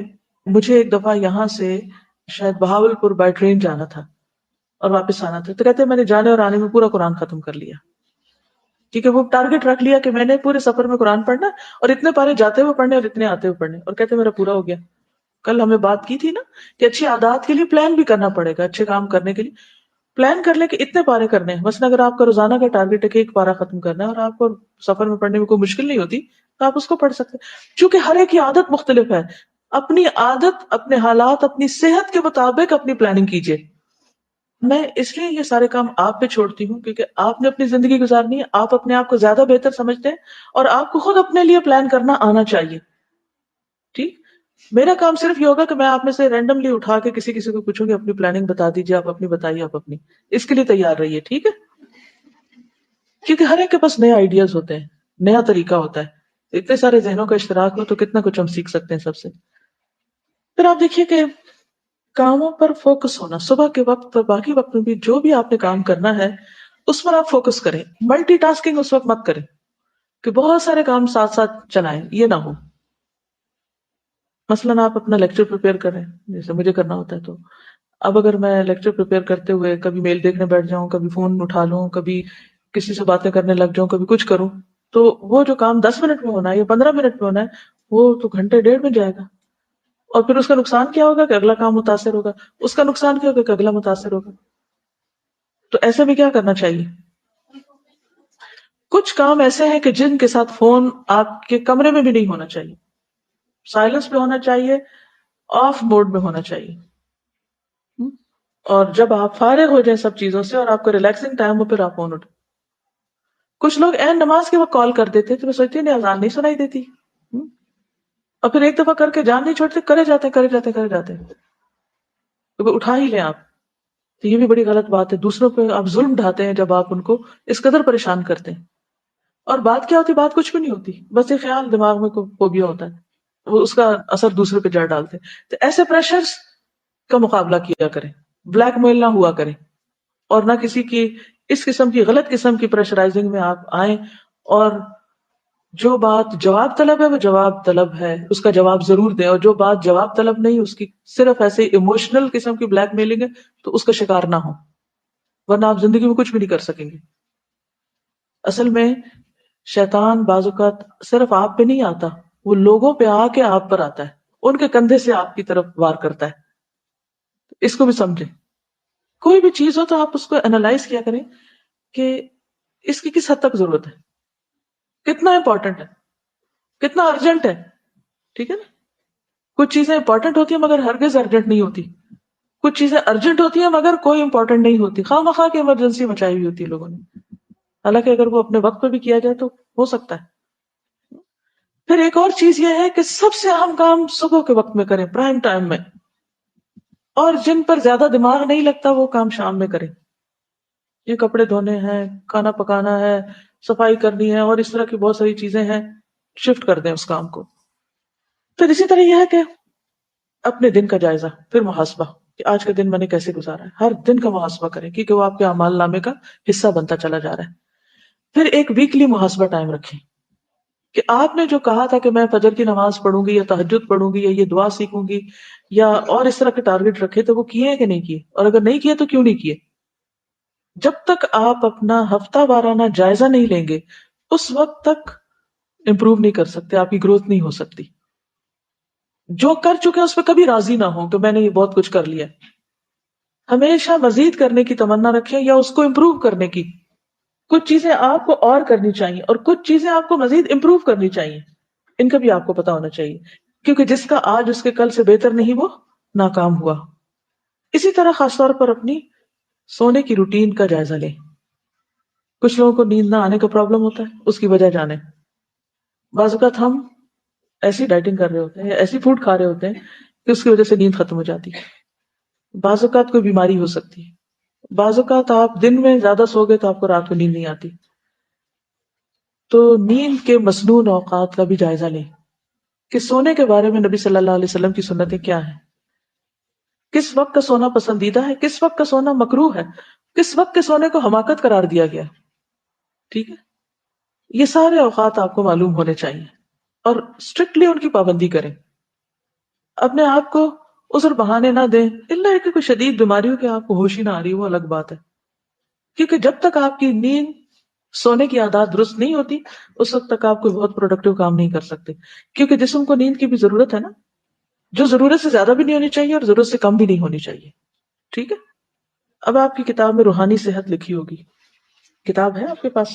مجھے ایک دفعہ یہاں سے شاید بہاول پور بائی ٹرین جانا تھا اور واپس آنا تھا. تو کہتے ہیں میں نے جانے اور آنے میں پورا قرآن ختم کر لیا, کیونکہ وہ ٹارگٹ رکھ لیا کہ میں نے پورے سفر میں قرآن پڑھنا اور اتنے پارے جاتے ہوئے پڑھنے اور اتنے آتے ہوئے پڑھنے. اور کہتے میرا پورا ہو گیا. کل ہمیں بات کی تھی نا کہ اچھی عادات کے لیے پلان بھی کرنا پڑے گا. اچھے کام کرنے کے لیے پلان کر لیں کہ اتنے پارے کرنے ہیں. مثلا اگر آپ کا روزانہ کا ٹارگٹ ہے کہ 1 پارا ختم کرنا ہے اور آپ کو سفر میں پڑھنے میں کوئی مشکل نہیں ہوتی تو آپ اس کو پڑھ سکتے ہیں. چونکہ ہر ایک کی عادت مختلف ہے, اپنی عادت, اپنے حالات, اپنی صحت کے مطابق اپنی پلاننگ کیجیے. میں اس لیے یہ سارے کام آپ پہ چھوڑتی ہوں کیونکہ آپ نے اپنی زندگی گزارنی ہے, آپ اپنے آپ کو زیادہ بہتر سمجھتے ہیں اور آپ کو خود اپنے لیے پلان کرنا آنا چاہیے. ٹھیک, میرا کام صرف یہ ہوگا کہ میں آپ میں سے رینڈملی اٹھا کے کسی کو پوچھوں گی اپنی پلاننگ بتا دیجیے, آپ اپنی بتائیے, آپ اپنی. اس کے لیے تیار رہیے. ٹھیک ہے, کیونکہ ہر ایک کے پاس نئے آئیڈیاز ہوتے ہیں, نیا طریقہ ہوتا ہے. اتنے سارے ذہنوں کا اشتراک ہو تو کتنا کچھ ہم سیکھ سکتے ہیں سب سے. پھر آپ دیکھیے کہ کاموں پر فوکس ہونا, صبح کے وقت اور باقی وقت میں بھی جو بھی آپ نے کام کرنا ہے اس پر آپ فوکس کریں. ملٹی ٹاسکنگ اس وقت مت کریں کہ بہت سارے کام ساتھ ساتھ چلائیں, یہ نہ ہو. مثلاً آپ اپنا لیکچر پریپیئر کریں جیسے مجھے کرنا ہوتا ہے, تو اب اگر میں لیکچر پریپیئر کرتے ہوئے کبھی میل دیکھنے بیٹھ جاؤں, کبھی فون اٹھا لوں, کبھی کسی سے باتیں کرنے لگ جاؤں, کبھی کچھ کروں, تو وہ جو کام 10 منٹ میں ہونا ہے یا 15 منٹ میں ہونا ہے وہ تو گھنٹے 1.5 میں جائے گا. اور پھر اس کا نقصان کیا ہوگا کہ اگلا کام متاثر ہوگا, اس کا نقصان کیا ہوگا کہ اگلا متاثر ہوگا. تو ایسے میں کیا کرنا چاہیے؟ کچھ کام ایسے ہیں کہ جن کے ساتھ فون آپ کے کمرے میں بھی نہیں ہونا چاہیے, سائلنس پہ ہونا چاہیے, آف موڈ میں ہونا چاہیے. اور جب آپ فارغ ہو جائیں سب چیزوں سے اور آپ کو ریلیکسنگ ٹائم ہو پھر آپ فون اٹھیں. کچھ لوگ عین نماز کے وقت کال کر دیتے تو میں سوچتی نہیں اذان نہیں سنائی دیتی, اور پھر ایک دفعہ کر کے جان نہیں چھوڑتے, کرے جاتے تو اٹھا ہی لیں آپ. تو یہ بھی بڑی غلط بات ہے. دوسروں پہ آپ ظلم ڈھاتے ہیں جب آپ ان کو اس قدر پریشان کرتے ہیں. اور بات کیا ہوتی, بات کچھ بھی نہیں ہوتی, بس ایک خیال دماغ میں فوبیا ہوتا ہے, وہ اس کا اثر دوسرے پہ جڑ ڈالتے ہیں. تو ایسے پریشرز کا مقابلہ کیا کریں, بلیک میل نہ ہوا کریں, اور نہ کسی کی اس قسم کی غلط قسم کی پریشرائزنگ میں آپ آئیں. اور جو بات جواب طلب ہے وہ جواب طلب ہے, اس کا جواب ضرور دیں, اور جو بات جواب طلب نہیں, اس کی صرف ایسے ایموشنل قسم کی بلیک میلنگ ہے تو اس کا شکار نہ ہو, ورنہ آپ زندگی میں کچھ بھی نہیں کر سکیں گے. اصل میں شیطان بعض اوقات صرف آپ پہ نہیں آتا, وہ لوگوں پہ آ کے آپ پر آتا ہے، ان کے کندھے سے آپ کی طرف وار کرتا ہے. اس کو بھی سمجھیں. کوئی بھی چیز ہو تو آپ اس کو انالائز کیا کریں کہ اس کی کس حد تک ضرورت ہے، کتنا امپورٹنٹ ہے، کتنا ارجنٹ ہے. ٹھیک ہے نا؟ کچھ چیزیں امپورٹنٹ ہوتی ہیں مگر ہرگز ارجنٹ نہیں ہوتی. کچھ چیزیں ارجنٹ ہوتی ہیں مگر کوئی امپورٹنٹ نہیں ہوتی. خواہ مخواہ کی ایمرجنسی مچائی ہوئی ہوتی ہے لوگوں نے، حالانکہ اگر وہ اپنے وقت پہ بھی کیا جائے تو ہو سکتا ہے. پھر ایک اور چیز یہ ہے کہ سب سے اہم کام صبح کے وقت میں کریں، پرائم ٹائم میں، اور جن پر زیادہ دماغ نہیں لگتا وہ کام شام میں کریں. یہ کپڑے دھونے ہیں، کھانا پکانا ہے، صفائی کرنی ہے، اور اس طرح کی بہت ساری چیزیں ہیں، شفٹ کر دیں اس کام کو. پھر اسی طرح یہ ہے کہ اپنے دن کا جائزہ، پھر محاسبہ کہ آج کا دن میں نے کیسے گزارا ہے. ہر دن کا محاسبہ کریں کیونکہ وہ آپ کے اعمال نامے کا حصہ بنتا چلا جا رہا ہے. پھر ایک ویکلی محاسبہ ٹائم رکھیں کہ آپ نے جو کہا تھا کہ میں فجر کی نماز پڑھوں گی یا تہجد پڑھوں گی یا یہ دعا سیکھوں گی یا اور اس طرح کے ٹارگٹ رکھے، تو وہ کیے ہیں کہ نہیں کیے، اور اگر نہیں کیے تو کیوں نہیں کیے. جب تک آپ اپنا ہفتہ وارانہ جائزہ نہیں لیں گے اس وقت تک امپروو نہیں کر سکتے، آپ کی گروتھ نہیں ہو سکتی. جو کر چکے اس پہ کبھی راضی نہ ہو کہ میں نے یہ بہت کچھ کر لیا. ہمیشہ مزید کرنے کی تمنا رکھیں یا اس کو امپروو کرنے کی. کچھ چیزیں آپ کو اور کرنی چاہیے اور کچھ چیزیں آپ کو مزید امپروو کرنی چاہیے. ان کا بھی آپ کو پتا ہونا چاہیے کیونکہ جس کا آج اس کے کل سے بہتر نہیں وہ ناکام ہوا. اسی طرح خاص طور پر اپنی سونے کی روٹین کا جائزہ لیں. کچھ لوگوں کو نیند نہ آنے کا پرابلم ہوتا ہے، اس کی وجہ جانیں. بعض اوقات ہم ایسی ڈائٹنگ کر رہے ہوتے ہیں یا ایسی فوڈ کھا رہے ہوتے ہیں کہ اس کی وجہ سے نیند ختم ہو جاتی ہے. بعض اوقات کوئی بیماری ہو سکتی ہے. بعض اوقات آپ دن میں زیادہ سو گئے تو آپ کو رات کو نیند نہیں آتی. تو نیند کے مسنون اوقات کا بھی جائزہ لیں کہ سونے کے بارے میں نبی صلی اللہ علیہ وسلم کی سنتیں کیا ہیں. کس وقت کا سونا پسندیدہ ہے، کس وقت کا سونا مکروہ ہے، کس وقت کے سونے کو حماقت قرار دیا گیا. ٹھیک ہے، یہ سارے اوقات آپ کو معلوم ہونے چاہیے اور اسٹرکٹلی ان کی پابندی کریں. اپنے آپ کو عذر بہانے نہ دیں، اللہ کہ کوئی شدید بیماری ہو کہ آپ کو ہوش ہی نہ آ رہی، وہ الگ بات ہے. کیونکہ جب تک آپ کی نیند، سونے کی عادات درست نہیں ہوتی اس وقت تک آپ کوئی بہت پروڈکٹیو کام نہیں کر سکتے. کیونکہ جسم کو نیند کی بھی ضرورت ہے نا، جو ضرورت سے زیادہ بھی نہیں ہونی چاہیے اور ضرورت سے کم بھی نہیں ہونی چاہیے. ٹھیک ہے. اب آپ کی کتاب میں روحانی صحت لکھی ہوگی، کتاب ہے آپ کے پاس،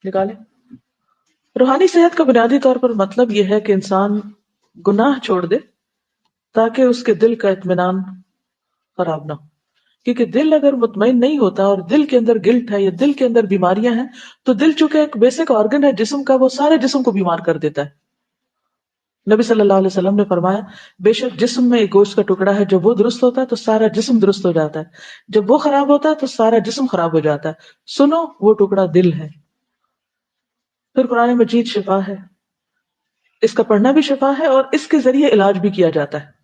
نکالیں. روحانی صحت کا بنیادی طور پر مطلب یہ ہے کہ انسان گناہ چھوڑ دے تاکہ اس کے دل کا اطمینان خراب نہ ہو. کیونکہ دل اگر مطمئن نہیں ہوتا اور دل کے اندر گلٹ ہے یا دل کے اندر بیماریاں ہیں تو دل چونکہ ایک بیسک آرگن ہے جسم کا، وہ سارے جسم کو بیمار کر دیتا ہے. نبی صلی اللہ علیہ وسلم نے فرمایا بے شک جسم میں ایک گوشت کا ٹکڑا ہے، جب وہ درست ہوتا ہے تو سارا جسم درست ہو جاتا ہے، جب وہ خراب ہوتا ہے تو سارا جسم خراب ہو جاتا ہے. سنو وہ ٹکڑا دل ہے. پھر قرآن مجید شفا ہے، اس کا پڑھنا بھی شفا ہے اور اس کے ذریعے علاج بھی کیا جاتا ہے.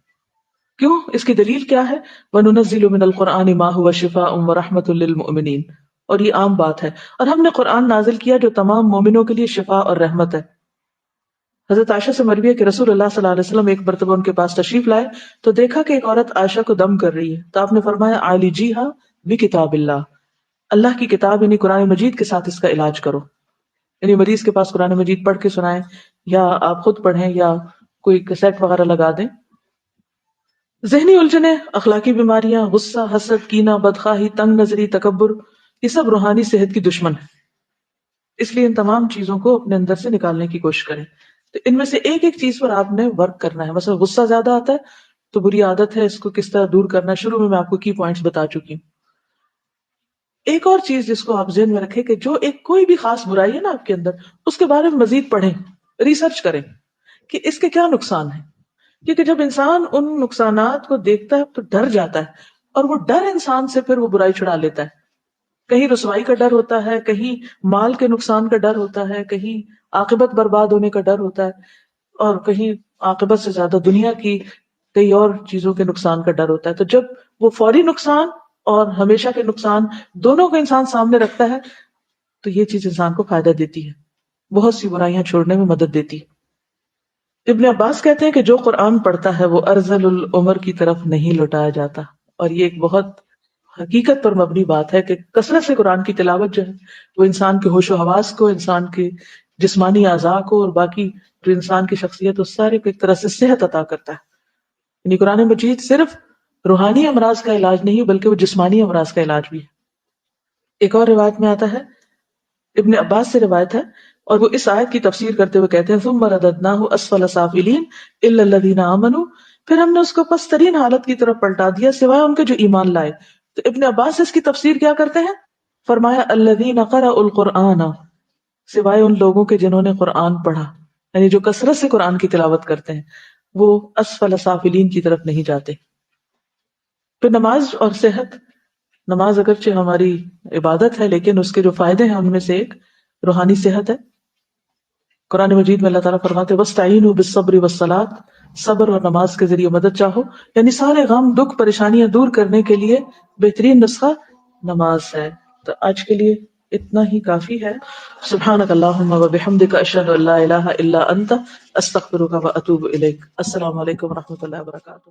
کیوں؟ اس کی دلیل کیا ہے؟ وَنُنَزِّلُ مِنَ الْقُرْآنِ مَا هُوَ شِفَاءٌ وَرَحْمَةٌ لِّلْمُؤْمِنِينَ. اور یہ عام بات ہے، اور ہم نے قرآن نازل کیا جو تمام مومنوں کے لیے شفا اور رحمت ہے. حضرت عائشہ سے مروی ہے کہ رسول اللہ صلی اللہ علیہ وسلم ایک مرتبہ ان کے پاس تشریف لائے تو دیکھا کہ ایک عورت عائشہ کو دم کر رہی ہے، تو آپ نے فرمایا عالجیہا بکتاب اللہ، اللہ کی کتاب یعنی قرآن مجید کے ساتھ اس کا علاج کرو. یعنی مریض کے پاس قرآن مجید پڑھ کے سنائیں یا آپ خود پڑھیں یا کوئی کیسٹ وغیرہ لگا دیں. ذہنی الجھنیں، اخلاقی بیماریاں، غصہ، حسد، کینہ، بدخواہی، تنگ نظری، تکبر، یہ سب روحانی صحت کی دشمن ہے. اس لیے ان تمام چیزوں کو اپنے اندر سے نکالنے کی کوشش کریں. تو ان میں سے ایک ایک چیز پر آپ نے ورک کرنا ہے. مثلا غصہ زیادہ آتا ہے تو بری عادت ہے، اس کو کس طرح دور کرنا ہے. شروع میں آپ کو کی پوائنٹس بتا چکی ہوں. ایک اور چیز جس کو آپ ذہن میں رکھیں کہ جو ایک کوئی بھی خاص برائی ہے نا آپ کے اندر، اس کے بارے میں مزید پڑھیں، ریسرچ کریں کہ اس کے کیا نقصان ہیں. کیونکہ جب انسان ان نقصانات کو دیکھتا ہے تو ڈر جاتا ہے، اور وہ ڈر انسان سے پھر وہ برائی چھڑا لیتا ہے. کہیں رسوائی کا ڈر ہوتا ہے، کہیں مال کے نقصان کا ڈر ہوتا ہے، کہیں عاقبت برباد ہونے کا ڈر ہوتا ہے، اور کہیں عاقبت سے زیادہ دنیا کی کئی اور چیزوں کے نقصان کا ڈر ہوتا ہے. تو جب وہ فوری نقصان اور ہمیشہ کے نقصان دونوں کو انسان سامنے رکھتا ہے تو یہ چیز انسان کو فائدہ دیتی ہے، بہت سی برائیاں چھوڑنے میں مدد دیتی ہے. ابن عباس کہتے ہیں کہ جو قرآن پڑھتا ہے وہ ارذل العمر کی طرف نہیں لوٹایا جاتا. اور یہ ایک بہت حقیقت پر مبنی بات ہے کہ کثرت سے قرآن کی تلاوت جو ہے وہ انسان کے ہوش و حواس کو، انسان کے جسمانی اعضاء کو اور باقی جو انسان کی شخصیت اس سارے کو ایک طرح سے صحت عطا کرتا ہے. یعنی قرآن مجید صرف روحانی امراض کا علاج نہیں بلکہ وہ جسمانی امراض کا علاج بھی ہے. ایک اور روایت میں آتا ہے، ابن عباس سے روایت ہے، اور وہ اس آیت کی تفسیر کرتے ہوئے کہتے ہیں ثم رددناہ اسفل سافلین الا الذین آمنوا، پھر ہم نے اس کو پس ترین حالت کی طرف پلٹا دیا سوائے ان کے جو ایمان لائے. تو ابن عباس اس کی تفسیر کیا کرتے ہیں؟ فرمایا الذین قرأوا القرآن، سوائے ان لوگوں کے جنہوں نے قرآن پڑھا، یعنی جو کثرت سے قرآن کی تلاوت کرتے ہیں وہ اسفل سافلین کی طرف نہیں جاتے. پھر نماز اور صحت. نماز اگرچہ ہماری عبادت ہے لیکن اس کے جو فائدے ہیں ان میں سے ایک روحانی صحت ہے. قرآن مجید میں اللہ تعالیٰ فرماتے وَاسْتَعِينُوا بِالصَّبْرِ وَالصَّلَاةِ، صبر اور نماز کے ذریعے مدد چاہو، یعنی سارے غم دکھ پریشانیاں دور کرنے کے لیے بہترین نسخہ نماز ہے. تو آج کے لیے اتنا ہی کافی ہے. سبحانک اللہم وبحمدک اشہد ان لا الہ الا انت استغفرک واتوب الیک. السلام علیکم ورحمۃ اللہ وبرکاتہ.